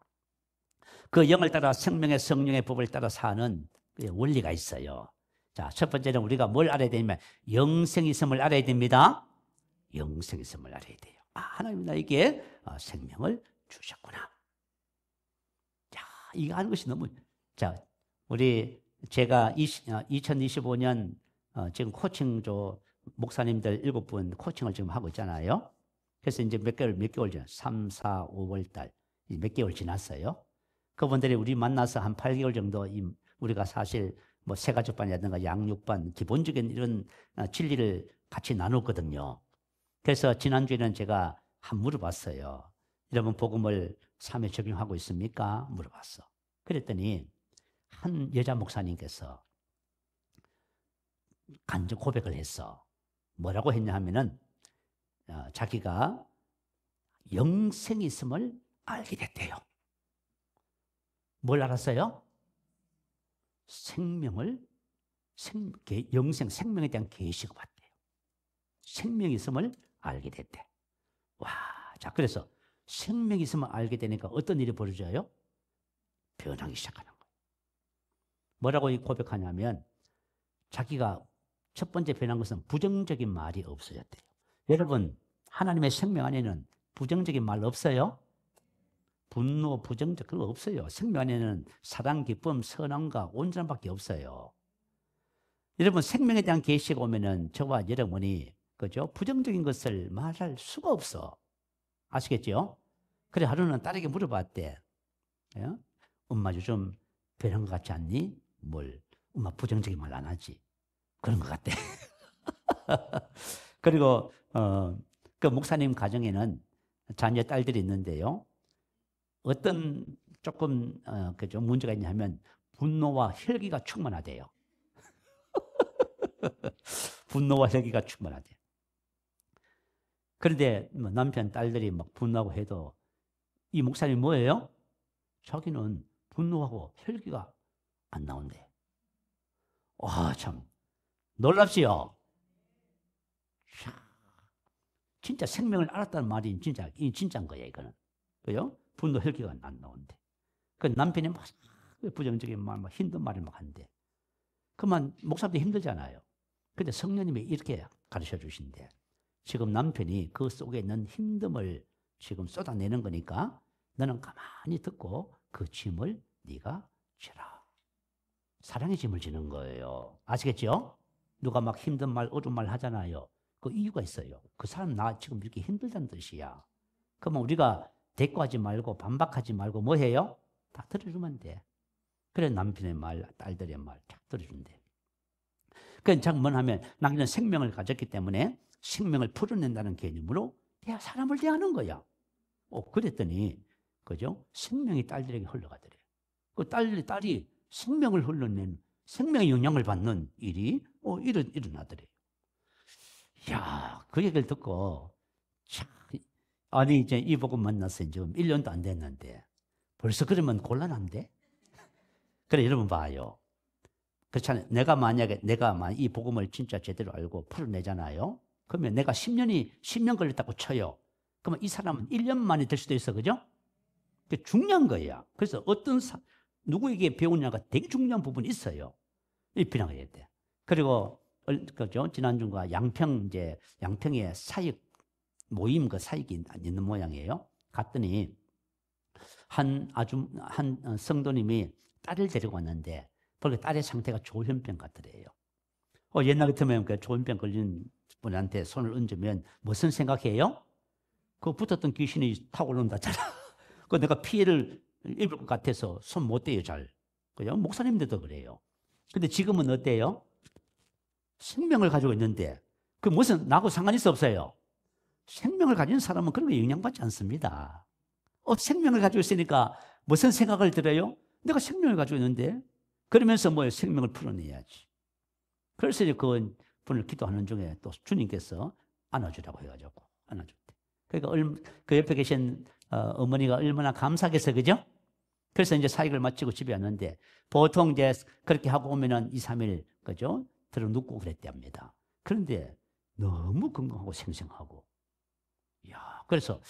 그 영을 따라 생명의 성령의 법을 따라 사는 원리가 있어요. 자, 첫 번째는 우리가 뭘 알아야 되냐면 영생이 있음을 알아야 됩니다. 영생이 있음을 알아야 돼요. 하나님이 나에게 생명을 주셨구나. 자, 이거 하는 것이 너무. 자, 제가 2025년 지금 코칭조 목사님들 7분 코칭을 지금 하고 있잖아요. 그래서 이제 몇 개월 전 3, 4, 5월 달 몇 개월 지났어요. 그분들이 우리 만나서 한 8개월 정도 우리가 사실 뭐 새가족반이라든가 양육반 기본적인 이런 진리를 같이 나눴거든요. 그래서 지난주에는 제가 한번 물어봤어요. 여러분 복음을 삶에 적용하고 있습니까? 물어봤어. 그랬더니 한 여자 목사님께서 간접 고백을 했어. 뭐라고 했냐 하면은 자기가 영생이 있음을 알게 됐대요. 뭘 알았어요? 생명에 대한 계시가 왔대요. 생명이 있음을 알게 됐대. 와, 자, 그래서 생명이 있음을 알게 되니까 어떤 일이 벌어져요? 변하기 시작하는 거예요. 뭐라고 고백하냐면 자기가 첫 번째 변한 것은 부정적인 말이 없어졌대요. 여러분, 하나님의 생명 안에는 부정적인 말 없어요? 분노, 부정적 그거 없어요. 생명 안에는 사랑, 기쁨, 선함과 온전함밖에 없어요. 여러분, 생명에 대한 계시가 오면은 저와 여러분이 그죠? 부정적인 것을 말할 수가 없어. 아시겠죠? 그래 하루는 딸에게 물어봤대. 예? 엄마 요즘 변한 것 같지 않니? 뭘? 엄마 부정적인 말 안 하지? 그런 것 같대. 그리고 그 목사님 가정에는 자녀 딸들이 있는데요. 어떤 조금 그죠 문제가 있냐면 분노와 혈기가 충만하대요. 분노와 혈기가 충만하대요. 그런데 남편 딸들이 막 분노하고 해도 이 목사님 뭐예요? 자기는 분노하고 혈기가 안 나온대. 와, 참 놀랍지요. 진짜 생명을 알았다는 말이 진짜인 거예요, 이거는. 그죠? 분노 혈기가 안 나온대. 그 남편이 막 부정적인 말, 막 힘든 말을 막 한대. 그만 목사도 힘들잖아요. 근데 성령님이 이렇게 가르쳐 주신대. 지금 남편이 그 속에 있는 힘듦을 지금 쏟아내는 거니까 너는 가만히 듣고 그 짐을 네가 져라. 사랑의 짐을 지는 거예요. 아시겠죠? 누가 막 힘든 말, 어려운 말 하잖아요. 그 이유가 있어요. 그 사람 나 지금 이렇게 힘들다는 뜻이야. 그러면 우리가 대꾸하지 말고 반박하지 말고 뭐 해요? 다 들어주면 돼. 그래 남편의 말, 딸들의 말 다 들어준대. 그건 잠깐 하면 나는 생명을 가졌기 때문에 생명을 풀어낸다는 개념으로 사람을 대하는 거야. 그랬더니 그죠? 생명이 딸들에게 흘러가더래. 그 딸이 생명을 흘러낸 생명의 영향을 받는 일이 일어나더래. 야, 그 얘기를 듣고 참, 아니 이제 이 복음 만나서 지금 1년도 안 됐는데 벌써 그러면 곤란한데? 그래 여러분 봐요. 그렇잖아요. 내가 만약 이 복음을 진짜 제대로 알고 풀어내잖아요. 그러면 내가 10년 걸렸다고 쳐요. 그러면 이 사람은 1년 만에 될 수도 있어. 그죠? 그게 중요한 거야. 그래서 누구에게 배우냐가 되게 중요한 부분이 있어요. 이 비난해야 돼. 그리고 그죠? 지난주가 양평에 사역 모임 그 사역이 있는 모양이에요. 갔더니 한 성도님이 딸을 데리고 왔는데 그러니까 딸의 상태가 조현병 같더래요. 옛날 같으면 그 조현병 걸린 분한테 손을 얹으면 무슨 생각해요? 그 붙었던 귀신이 타고 올라온다잖아. 그 내가 피해를 입을 것 같아서 손 못 대요 잘. 그죠? 목사님들도 그래요. 근데 지금은 어때요? 생명을 가지고 있는데 그 무슨 나하고 상관이 있어 없어요? 생명을 가진 사람은 그런 거 영향받지 않습니다. 생명을 가지고 있으니까 무슨 생각을 들어요? 내가 생명을 가지고 있는데 그러면서 뭐예요? 생명을 풀어내야지. 그래서 이제 그 분을 기도하는 중에 또 주님께서 안아주라고 해가지고 안아줬대. 그러니까 그 옆에 계신 어머니가 얼마나 감사하겠어요, 그죠? 그래서 이제 사역을 마치고 집에 왔는데 보통 이제 그렇게 하고 오면은 2, 3일 그죠? 들어 눕고 그랬답니다. 그런데 너무 건강하고 생생하고, 야, 그래서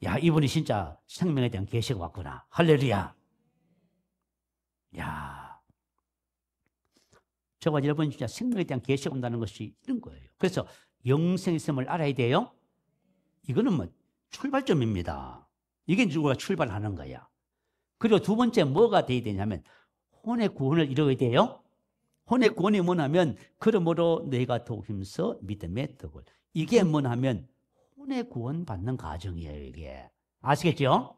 야, 이분이 진짜 생명에 대한 계시가 왔구나. 할렐루야. 야, 저와 여러분 진짜 생명에 대한 계시가 온다는 것이 이런 거예요. 그래서 영생의 셈을 알아야 돼요. 이거는 뭐 출발점입니다. 이게 우리가 출발하는 거야. 그리고 두 번째 뭐가 돼야 되냐면 혼의 구원을 이루어야 돼요. 혼의 구원이 뭐냐면 그러므로 내가 더욱 힘써 믿음의 덕을. 이게 뭐냐면 혼의 구원 받는 과정이에요. 이게 아시겠죠?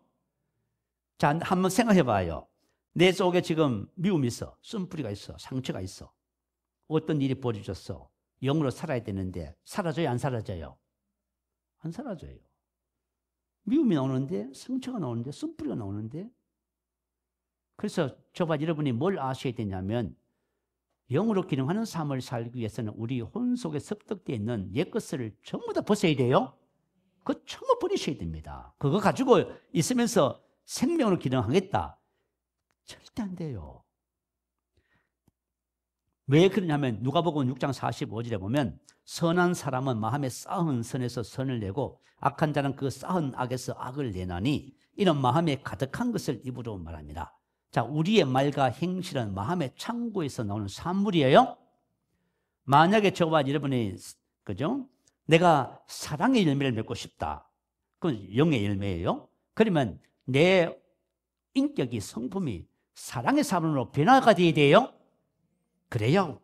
자, 한번 생각해 봐요. 내 속에 지금 미움이 있어, 쓴뿌리가 있어, 상처가 있어. 어떤 일이 벌어졌어. 영으로 살아야 되는데 사라져요, 안 사라져요? 안 사라져요. 미움이 나오는데, 상처가 나오는데, 쓴뿌리가 나오는데. 그래서 저와 여러분이 뭘 아셔야 되냐면 영으로 기능하는 삶을 살기 위해서는 우리 혼 속에 습득되어 있는 옛것을 전부 다 벗어야 돼요. 그거 전부 버리셔야 됩니다. 그거 가지고 있으면서 생명으로 기능하겠다. 절대 안 돼요. 왜 그러냐면 누가복음 6장 45절에 보면 선한 사람은 마음에 쌓은 선에서 선을 내고 악한 자는 그 쌓은 악에서 악을 내나니 이런 마음에 가득한 것을 입으로 말합니다. 자, 우리의 말과 행실은 마음의 창고에서 나오는 산물이에요. 만약에 저와 여러분이 그죠? 내가 사랑의 열매를 맺고 싶다. 그건 영의 열매예요. 그러면 내 인격이 성품이 사랑의 삶으로 변화가 돼야 돼요. 그래야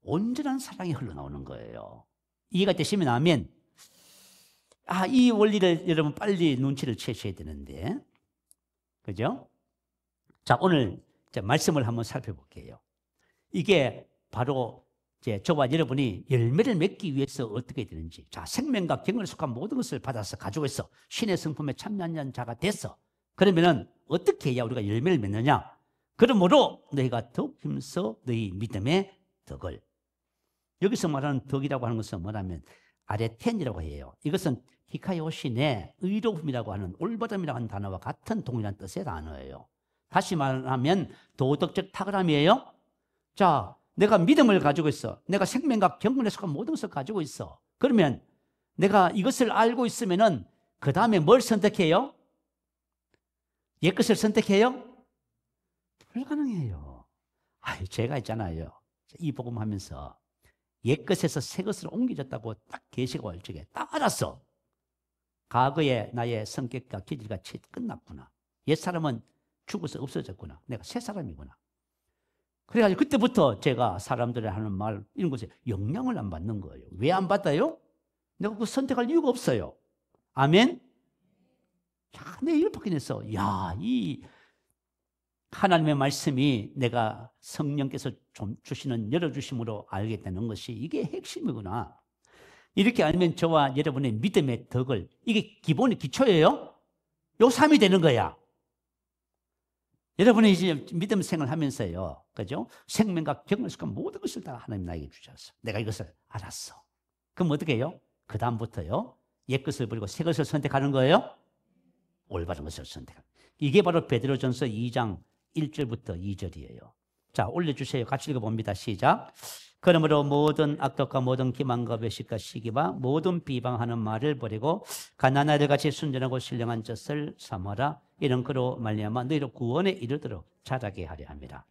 온전한 사랑이 흘러나오는 거예요. 이해가 되시면 아멘. 이 원리를 여러분 빨리 눈치를 채셔야 되는데, 그죠? 자, 오늘 말씀을 한번 살펴볼게요. 이게 바로 저와 여러분이 열매를 맺기 위해서 어떻게 되는지. 자, 생명과 경을 속한 모든 것을 받아서 가지고 있어. 신의 성품에 참여한 자가 됐어. 그러면은 어떻게 해야 우리가 열매를 맺느냐? 그러므로 너희가 더욱 힘써 너희 믿음의 덕을. 여기서 말하는 덕이라고 하는 것은 뭐냐면 아레텐이라고 해요. 이것은 히카요신의 의로움이라고 하는 올바름이라고 하는 단어와 같은 동일한 뜻의 단어예요. 다시 말하면 도덕적 탁월함이에요. 자, 내가 믿음을 가지고 있어. 내가 생명과 경건에 속한 모든 것을 가지고 있어. 그러면 내가 이것을 알고 있으면은 그 다음에 뭘 선택해요? 옛것을 선택해요? 불가능해요. 제가 있잖아요. 이 복음하면서 옛것에서 새것으로 옮겨졌다고 딱 계시가 올 적에 딱 알았어. 과거의 나의 성격과 기질과 끝났구나. 옛사람은 죽어서 없어졌구나. 내가 새 사람이구나. 그래가지고 그때부터 제가 사람들이 하는 말 이런 것에 영향을 안 받는 거예요. 왜 안 받아요? 내가 그 선택할 이유가 없어요. 아멘? 야, 내 이걸 바뀌면서 이 하나님의 말씀이 내가 성령께서 좀 주시는 열어주심으로 알게 되는 것이 이게 핵심이구나. 이렇게 알면 저와 여러분의 믿음의 덕을, 이게 기본의 기초예요. 요 3이 되는 거야. 여러분이 이제 믿음 생활을 하면서요, 그죠? 생명과 경을 속한 모든 것을 다 하나님 나에게 주셨어. 내가 이것을 알았어. 그럼 어떻게 해요? 그 다음부터요, 옛 것을 버리고 새 것을 선택하는 거예요. 올바른 것을 선택하는. 이게 바로 베드로전서 2장 1절부터 2절이에요. 자, 올려주세요. 같이 읽어봅니다. 시작. 그러므로 모든 악독과 모든 기만과 배식과 시기와 모든 비방하는 말을 버리고 가난한 아들같이 순전하고 신령한 젖을 삼아라. 이런 그로 말미암아 너희로 구원에 이르도록 자라게 하려 합니다.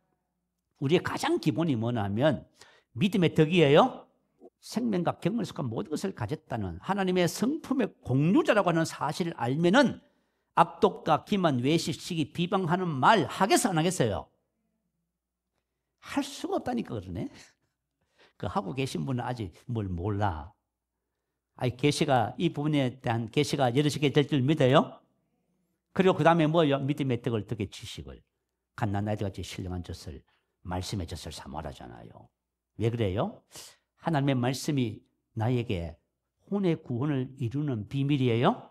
우리의 가장 기본이 뭐냐면 믿음의 덕이에요. 생명과 경건에 속한 모든 것을 가졌다는 하나님의 성품의 공유자라고 하는 사실을 알면은 악독과 기만, 외식, 시기, 비방하는 말 하겠어 안 하겠어요? 할 수가 없다니까 그러네. 그 하고 계신 분은 아직 뭘 몰라. 계시가 이 부분에 대한 계시가 여러시게 될 줄 믿어요. 그리고 그 다음에 뭐요? 믿음의 덕을 덕의 지식을 갓난 아이들같이 신령한 젖을 말씀의 젖을 삼아라잖아요. 왜 그래요? 하나님의 말씀이 나에게 혼의 구원을 이루는 비밀이에요?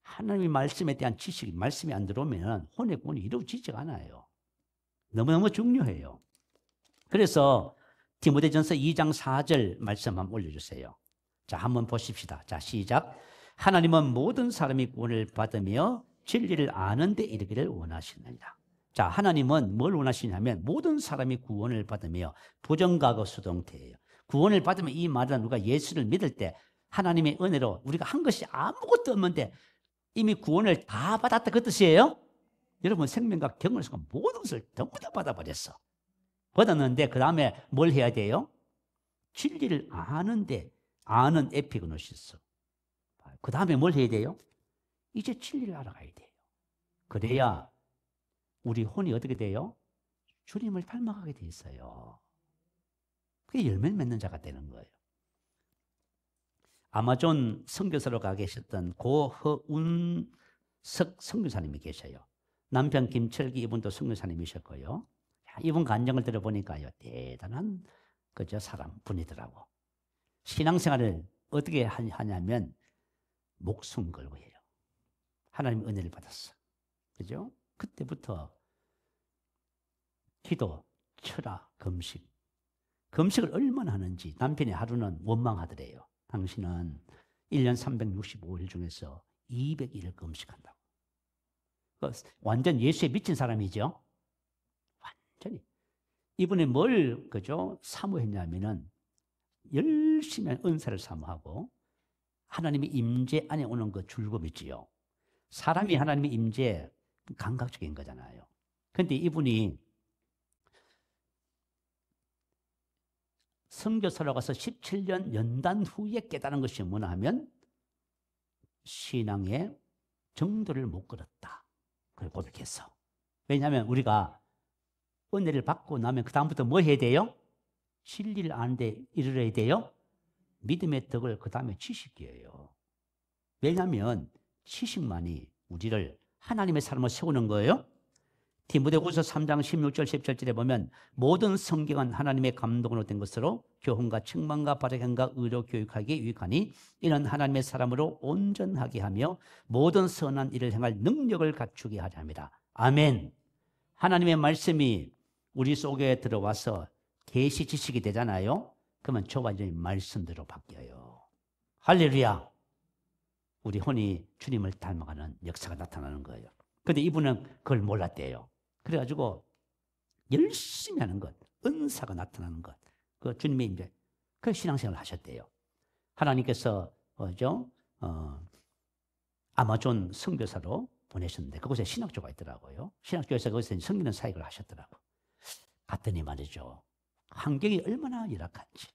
하나님의 말씀에 대한 지식이, 말씀이 안 들어오면 혼의 구원이 이루어지지가 않아요. 너무너무 중요해요. 그래서 디모데전서 2장 4절 말씀 한번 올려주세요. 자, 한번 보십시다. 자, 시작. 하나님은 모든 사람이 구원을 받으며 진리를 아는 데 이르기를 원하시느니라. 자, 하나님은 뭘 원하시냐면 모든 사람이 구원을 받으며 부정과거 수동태예요. 구원을 받으면 이 말은 우리가 예수를 믿을 때 하나님의 은혜로 우리가 한 것이 아무것도 없는데 이미 구원을 다 받았다 그 뜻이에요. 여러분 생명과 경건의 순간 모든 것을 전부 다 받아버렸어. 받았는데 그 다음에 뭘 해야 돼요? 진리를 아는데, 아는 에피그노시스. 그 다음에 뭘 해야 돼요? 이제 진리를 알아가야 돼요. 그래야 우리 혼이 어떻게 돼요? 주님을 닮아가게 돼 있어요. 그게 열매를 맺는 자가 되는 거예요. 아마존 선교사로 가 계셨던 고허운석 선교사님이 계셔요. 남편 김철기 이분도 선교사님이셨고요. 이분 간증을 들어보니까요, 대단한 그저 사람 분이더라고. 신앙생활을 어떻게 하냐면 목숨 걸고 해요. 하나님의 은혜를 받았어. 그죠? 그때부터 기도, 철학, 금식. 금식을 얼마나 하는지 남편이 하루는 원망하더래요. 당신은 1년 365일 중에서 200일을 금식한다고. 완전 예수에 미친 사람이죠. 완전히. 이분이 뭘 그죠? 사모했냐면은 열심히 은사를 사모하고 하나님의 임재 안에 오는 그 즐거움 있지요. 사람이 하나님의 임재 감각적인 거잖아요. 그런데 이분이 선교사로 가서 17년 연단 후에 깨달은 것이 뭐냐 하면 신앙의 정도를 못 걸었다. 그걸 고백했어. 왜냐하면 우리가 은혜를 받고 나면 그 다음부터 뭐 해야 돼요? 진리를 아는데 이르러야 돼요? 믿음의 덕을 그 다음에 지식이에요. 왜냐하면 지식만이 우리를 하나님의 사람을 세우는 거예요. 디모데후서 3장 16절 17절에 보면 모든 성경은 하나님의 감동으로 된 것으로 교훈과 책망과 바르게 의로 교육하기에 유익하니 이는 하나님의 사람으로 온전하게 하며 모든 선한 일을 행할 능력을 갖추게 하려 합니다. 아멘. 하나님의 말씀이 우리 속에 들어와서 계시 지식이 되잖아요. 그러면 저와 이제 말씀대로 바뀌어요. 할렐루야. 우리 혼이 주님을 닮아가는 역사가 나타나는 거예요. 그런데 이분은 그걸 몰랐대요. 그래가지고 열심히 하는 것, 은사가 나타나는 것, 그 주님의 임재, 그 신앙생활을 하셨대요. 하나님께서 아마존 선교사로 보내셨는데 그곳에 신학교가 있더라고요. 신학교에서 거기서 섬기는 사역을 하셨더라고. 갔더니 말이죠. 환경이 얼마나 열악한지.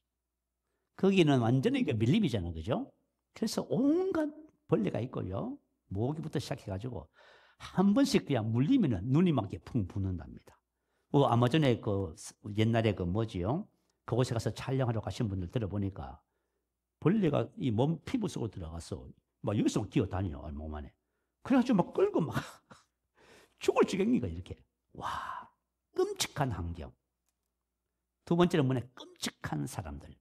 거기는 완전히 밀림이잖아요, 그죠? 그래서 온갖 벌레가 있고요. 모기부터 시작해가지고 한 번씩 그냥 물리면은 눈이 막 풍 붓는답니다. 아마존에 옛날에 뭐지요? 그곳에 가서 촬영하러 가신 분들 들어보니까 벌레가 이 몸 피부 속으로 들어가서 막 여기서 막 기어다녀요, 몸 안에. 그래가지고 막 끌고 막 죽을 지경이가 이렇게. 와, 끔찍한 환경. 두 번째는 뭐냐? 끔찍한 사람들.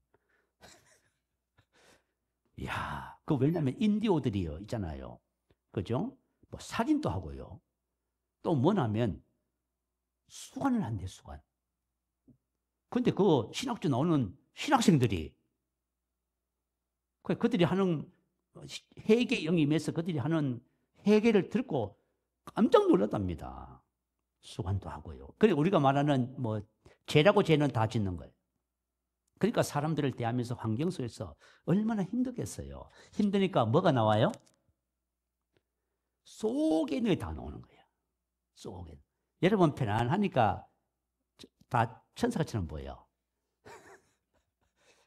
이야, 왜냐면 인디오들이요, 있잖아요. 그죠? 뭐 살인도 하고요. 또 뭐냐면 수관을 한대, 수관. 근데 그 신학교 나오는 신학생들이 그들이 하는 회개 영임에서 그들이 하는 회개를 듣고 깜짝 놀랐답니다. 수관도 하고요. 그래 우리가 말하는 뭐 죄라고 죄는 다 짓는 거예요. 그러니까 사람들을 대하면서 환경 속에서 얼마나 힘들겠어요. 힘드니까 뭐가 나와요? 속에 있는 게 다 나오는 거예요. 속에. 여러분 편안하니까 다 천사처럼 보여.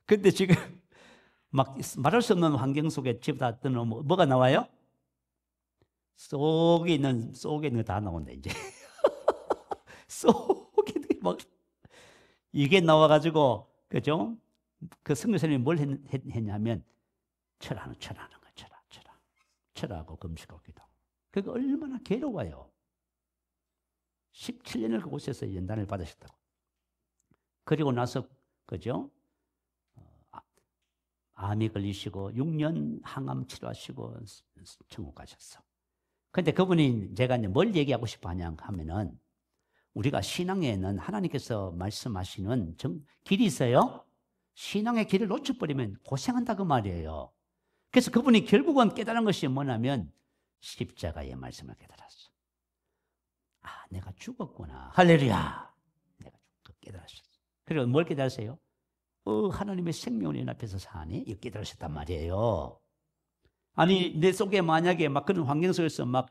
근데 지금 막 말할 수 없는 환경 속에 집다 떠놓으면 뭐가 나와요? 속에 있는 거 다 나온다 이제. 속에 있는 게 막 이게 나와가지고 그죠? 그 선교사님이 뭘 했냐면 철하는 거, 철하고 금식하고 기도. 그게 얼마나 괴로워요. 17년을 그곳에서 연단을 받으셨다고. 그리고 나서 그죠? 암이 걸리시고 6년 항암 치료하시고 천국 가셨어. 근데 그분이 제가 이제 뭘 얘기하고 싶어 하냐 하면은 우리가 신앙에는 하나님께서 말씀하시는 길이 있어요. 신앙의 길을 놓쳐버리면 고생한다 그 말이에요. 그래서 그분이 결국은 깨달은 것이 뭐냐면 십자가의 말씀을 깨달았어. 아, 내가 죽었구나. 할렐루야. 내가 깨달았어. 그리고 뭘 깨달았어요? 하나님의 생명을 내 앞에서 사니? 이거 깨달으셨단 말이에요. 아니, 내 속에 만약에 막 그런 환경 속에서 막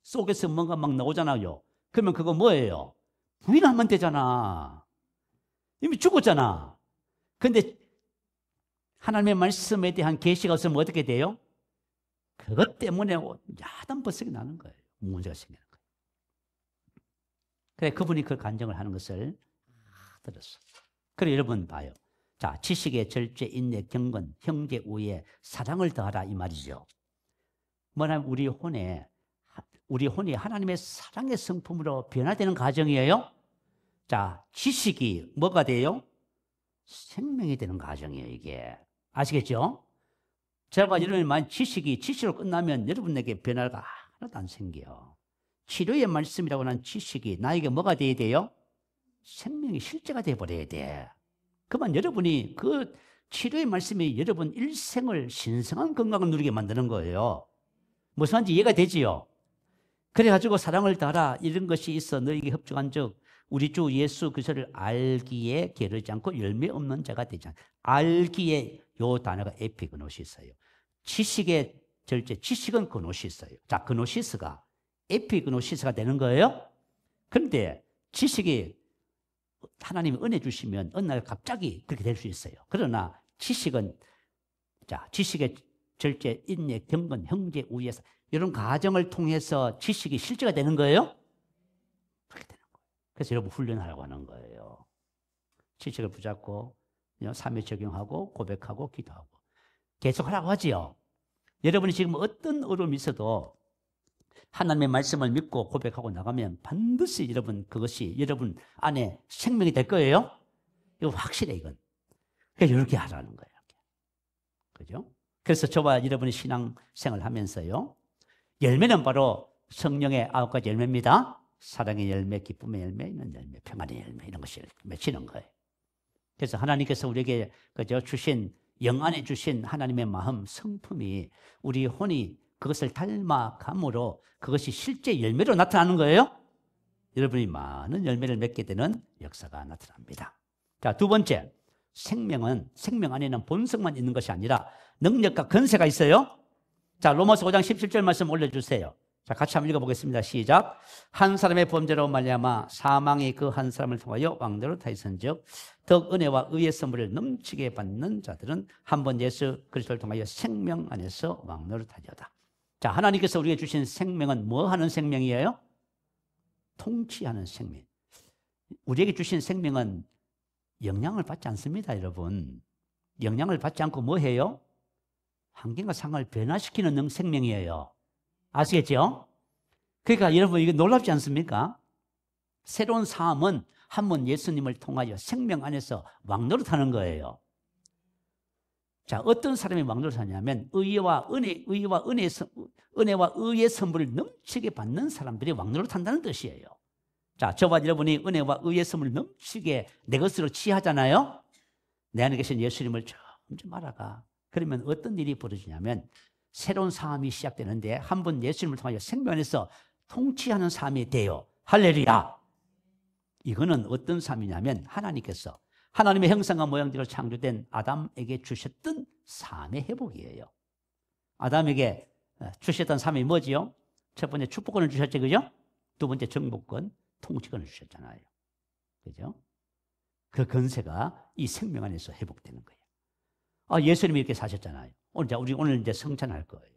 속에서 뭔가 막 나오잖아요. 그러면 그거 뭐예요? 부인하면 되잖아. 이미 죽었잖아. 근데 하나님의 말씀에 대한 계시가 없으면 어떻게 돼요? 그것 때문에 야단 버스가 나는 거예요. 문제가 생기는 거예요. 그래, 그분이 그 간증을 하는 것을 들었어. 그래, 여러분 봐요. 자, 지식의 절제, 인내, 경건, 형제 우애, 사랑을 더하라 이 말이죠. 뭐냐면 우리 혼이 하나님의 사랑의 성품으로 변화되는 과정이에요. 자, 지식이 뭐가 돼요? 생명이 되는 과정이에요, 이게. 아시겠죠? 제가 여러분이 만약 지식으로 끝나면 여러분에게 변화가 하나도 안 생겨요. 치료의 말씀이라고 하는 지식이 나에게 뭐가 돼야 돼요? 생명이 실제가 돼버려야 돼. 그만 여러분이 그 치료의 말씀이 여러분 일생을 신성한 건강을 누리게 만드는 거예요. 무슨 말인지 이해가 되지요? 그래가지고 사랑을 따라 이런 것이 있어 너에게 협조한 적 우리 주 예수 그리스도를 알기에 게으르지 않고 열매 없는 자가 되지 않고 알기에 요 단어가 에피그노시스예요. 지식의 절제, 지식은 그노시스예요. 자, 그노시스가 에피그노시스가 되는 거예요. 그런데 지식이 하나님이 은혜 주시면 어느 날 갑자기 그렇게 될 수 있어요. 그러나 지식은 자, 지식의 절제, 인내, 경건, 형제, 우애 이런 과정을 통해서 지식이 실제가 되는 거예요. 그렇게 되는 거예요. 그래서 여러분 훈련하라고 하는 거예요. 지식을 붙잡고 삶에 적용하고 고백하고 기도하고 계속 하라고 하지요. 여러분이 지금 어떤 어려움이 있어도 하나님의 말씀을 믿고 고백하고 나가면 반드시 여러분 그것이 여러분 안에 생명이 될 거예요. 이거 확실해 이건. 그러니까 이렇게 하라는 거예요. 그죠? 그래서 저와 여러분이 신앙생활을 하면서요. 열매는 바로 성령의 9가지 열매입니다. 사랑의 열매, 기쁨의 열매, 있는 열매, 평안의 열매 이런 것이 맺히는 거예요. 그래서 하나님께서 우리에게 그저 주신 영안에 주신 하나님의 마음, 성품이 우리 혼이 그것을 닮아감으로 그것이 실제 열매로 나타나는 거예요. 여러분이 많은 열매를 맺게 되는 역사가 나타납니다. 자, 두 번째, 생명 안에는 본성만 있는 것이 아니라 능력과 권세가 있어요. 자, 로마서 5장 17절 말씀 올려주세요. 자, 같이 한번 읽어보겠습니다. 시작. 한 사람의 범죄로 말미암아 사망이 그 한 사람을 통하여 왕대로 타있은즉 더욱 은혜와 의의 선물을 넘치게 받는 자들은 한 번 예수 그리스도를 통하여 생명 안에서 왕노릇하리로다. 자, 하나님께서 우리에게 주신 생명은 뭐 하는 생명이에요? 통치하는 생명. 우리에게 주신 생명은 영향을 받지 않습니다, 여러분. 영향을 받지 않고 뭐 해요? 환경과 상황을 변화시키는 생명이에요. 아시겠죠? 그러니까 여러분 이게 놀랍지 않습니까? 새로운 삶은 한 번 예수님을 통하여 생명 안에서 왕노릇하는 거예요. 자, 어떤 사람이 왕노릇하냐면 은혜와 의의 선물을 넘치게 받는 사람들이 왕노릇한다는 뜻이에요. 자, 저와 여러분이 은혜와 의의 선물을 넘치게 내 것으로 취하잖아요. 내 안에 계신 예수님을 점점 알아가. 그러면 어떤 일이 벌어지냐면 새로운 삶이 시작되는데 한 번 예수님을 통하여 생명 안에서 통치하는 삶이 돼요. 할렐루야. 이거는 어떤 삶이냐면 하나님께서 하나님의 형상과 모양대로 창조된 아담에게 주셨던 삶의 회복이에요. 아담에게 주셨던 삶이 뭐지요? 첫 번째 축복권을 주셨죠, 그죠? 두 번째 정복권, 통치권을 주셨잖아요. 그죠? 그 권세가 이 생명 안에서 회복되는 거예요. 아, 예수님이 이렇게 사셨잖아요. 오늘 이제 성찬할 거예요.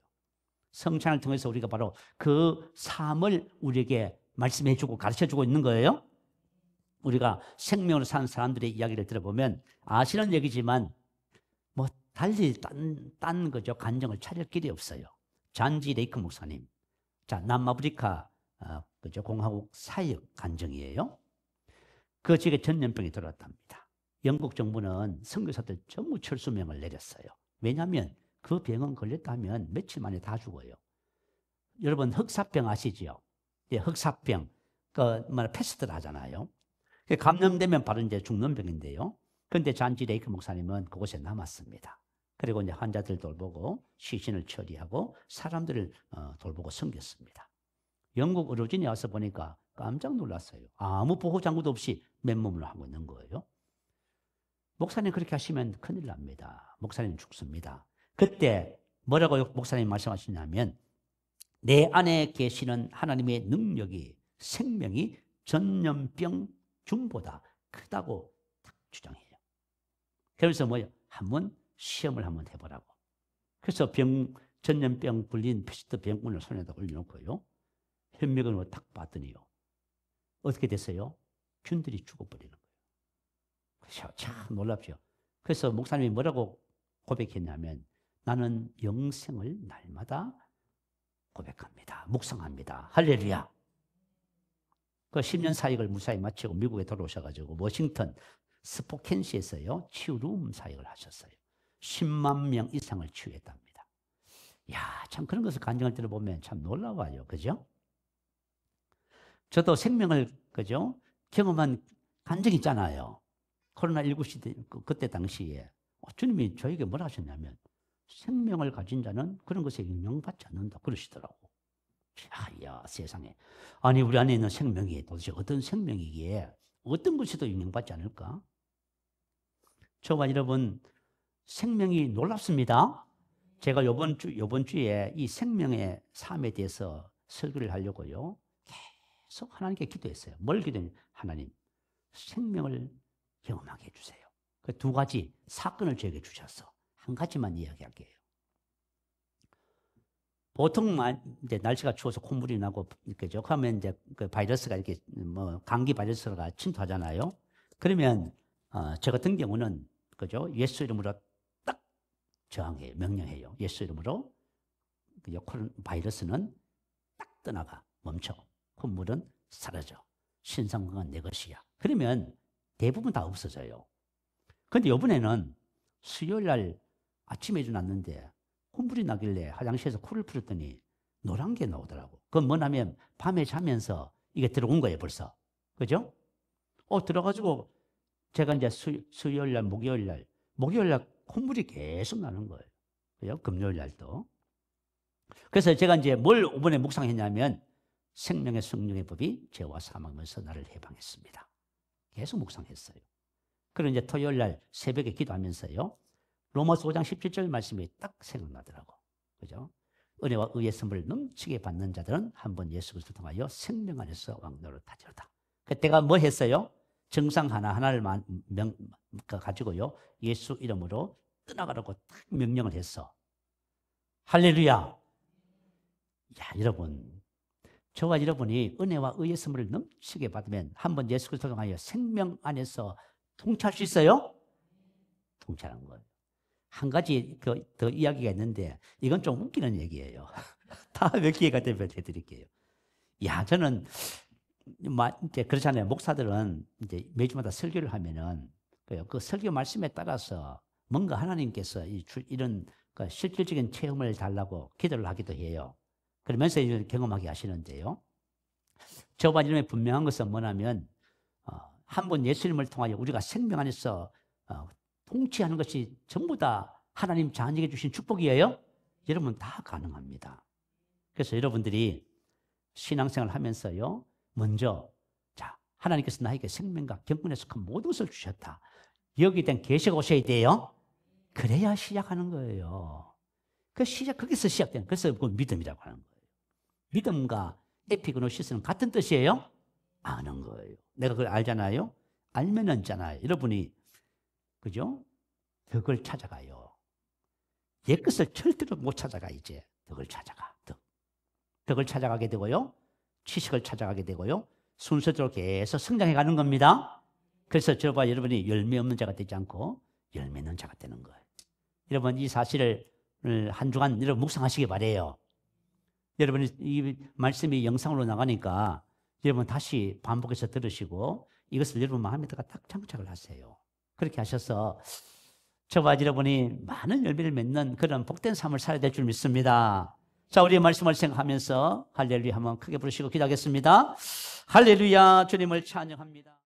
성찬을 통해서 우리가 바로 그 삶을 우리에게 말씀해 주고 가르쳐 주고 있는 거예요. 우리가 생명으로 사는 사람들의 이야기를 들어보면 아시는 얘기지만 뭐 달리 딴 거죠. 간증을 차릴 길이 없어요. 잔지 레이크 목사님. 자, 남아프리카 그죠? 공화국 사역 간증이에요. 그 지역에 전염병이 들어왔답니다. 영국 정부는 선교사들 전부 철수명을 내렸어요. 왜냐하면 그 병은 걸렸다 하면 며칠 만에 다 죽어요. 여러분 흑사병 아시죠? 예, 흑사병, 패스트를 하잖아요. 감염되면 바로 이제 죽는 병인데요. 그런데 잔지 레이크 목사님은 그곳에 남았습니다. 그리고 이제 환자들 돌보고 시신을 처리하고 사람들을 돌보고 섬겼습니다. 영국 의료진이 와서 보니까 깜짝 놀랐어요. 아무 보호장구도 없이 맨몸으로 하고 있는 거예요. 목사님 그렇게 하시면 큰일 납니다. 목사님 죽습니다. 그때 뭐라고 목사님 말씀하시냐면 내 안에 계시는 하나님의 능력이 생명이 전염병 중보다 크다고 딱 주장해요. 그래서 뭐예요? 한번 시험을 한번 해보라고. 그래서 전염병 불린 패스트 병군을 손에다 올려놓고요. 현미경으로 딱 봤더니요. 어떻게 됐어요? 균들이 죽어버리는 거예요. 그래서 참 놀랍죠. 그래서 목사님이 뭐라고 고백했냐면 나는 영생을 날마다 고백합니다. 묵상합니다. 할렐루야. 그 10년 사역을 무사히 마치고 미국에 돌아오셔가지고 워싱턴 스포켄시에서요 치유룸 사역을 하셨어요. 10만 명 이상을 치유했답니다. 야, 참 그런 것을 간증을 들어보면 참 놀라워요. 그죠? 저도 생명을 그죠? 경험한 간증이 있잖아요. 코로나19 시대 그때 당시에 주님이 저에게 뭐라 하셨냐면 생명을 가진 자는 그런 것에 영향받지 않는다 그러시더라고. 야, 세상에. 아니 우리 안에 있는 생명이 도대체 어떤 생명이기에 어떤 것에도 영향받지 않을까? 저와 여러분 생명이 놀랍습니다. 제가 요번 주에 이 생명의 삶에 대해서 설교를 하려고요. 계속 하나님께 기도했어요. 뭘 기도했냐면 하나님 생명을 경험하게 해주세요. 그 두 가지 사건을 저에게 주셔서 한 가지만 이야기할게요. 보통 이제 날씨가 추워서 콧물이 나고 그죠? 그러면 이제 그 바이러스가 이렇게 감기 바이러스가 침투하잖아요. 그러면 저 같은 경우는 그죠? 예수 이름으로 딱 저항해요. 명령해요. 예수 이름으로 그 바이러스는 딱 떠나가 멈춰. 콧물은 사라져. 신상건강 내 것이야. 그러면 대부분 다 없어져요. 그런데 이번에는 수요일 날 아침에 일어났는데 콧물이 나길래 화장실에서 코를 풀었더니 노란 게 나오더라고. 그건 뭐냐면 밤에 자면서 이게 들어온 거예요, 벌써. 그죠? 들어가지고 제가 이제 수요일 날, 목요일 날 콧물이 계속 나는 거예요. 그죠? 금요일 날도. 그래서 제가 이제 뭘 이번에 묵상했냐면 생명의 성령의 법이 죄와 사망에서 나를 해방했습니다. 계속 묵상했어요. 그리고 이제 토요일 날 새벽에 기도하면서요. 로마서 5장 17절 말씀이 딱 생각나더라고. 그죠? 은혜와 의의 선물을 넘치게 받는 자들은 한번 예수 그리스도를 통하여 생명 안에서 왕노릇하리로다. 그때가 뭐 했어요? 정상 하나하나를 가지고요. 예수 이름으로 떠나가라고 딱 명령을 했어. 할렐루야. 야, 여러분. 저와 여러분이 은혜와 의의 선물을 넘치게 받으면 한번 예수 그리스도를 통하여 생명 안에서 통치할 수 있어요? 통치하는 거예요. 한 가지 더 이야기가 있는데 이건 좀 웃기는 얘기예요. 다음에 기회가 되면 해드릴게요. 야, 저는 이제 그렇잖아요. 목사들은 이제 매주마다 설교를 하면은 그 설교 말씀에 따라서 뭔가 하나님께서 이런 실질적인 체험을 달라고 기도를 하기도 해요. 그러면서 이걸 경험하게 하시는데요. 저와 여러분의 분명한 것은 뭐냐면 한 번 예수님을 통하여 우리가 생명 안에서 통치하는 것이 전부 다 하나님 자녀에게 주신 축복이에요. 여러분 다 가능합니다. 그래서 여러분들이 신앙생활을 하면서요. 먼저 자 하나님께서 나에게 생명과 경건에 속한 모든 것을 주셨다. 여기에 대한 계시가 오셔야 돼요. 그래야 시작하는 거예요. 거기서 시작되는 그래서 그건 믿음이라고 하는 거예요. 믿음과 에피그노시스는 같은 뜻이에요? 아는 거예요. 내가 그걸 알잖아요. 알면은 있잖아요. 여러분이 그죠? 덕을 찾아가요. 옛것을 절대로 못 찾아가 이제 덕을 찾아가. 덕을 찾아가게 되고요. 지식을 찾아가게 되고요. 순서대로 계속 성장해 가는 겁니다. 그래서 저와 여러분이 열매 없는 자가 되지 않고 열매 있는 자가 되는 거예요. 여러분 이 사실을 한 주간 여러분 묵상하시기 바래요. 여러분이 이 말씀이 영상으로 나가니까 여러분 다시 반복해서 들으시고 이것을 여러분 마음에다가 딱 장착을 하세요. 그렇게 하셔서 저와 여러분이 많은 열매를 맺는 그런 복된 삶을 살아야 될 줄 믿습니다. 자, 우리의 말씀을 생각하면서 할렐루야 한번 크게 부르시고 기도하겠습니다. 할렐루야, 주님을 찬양합니다.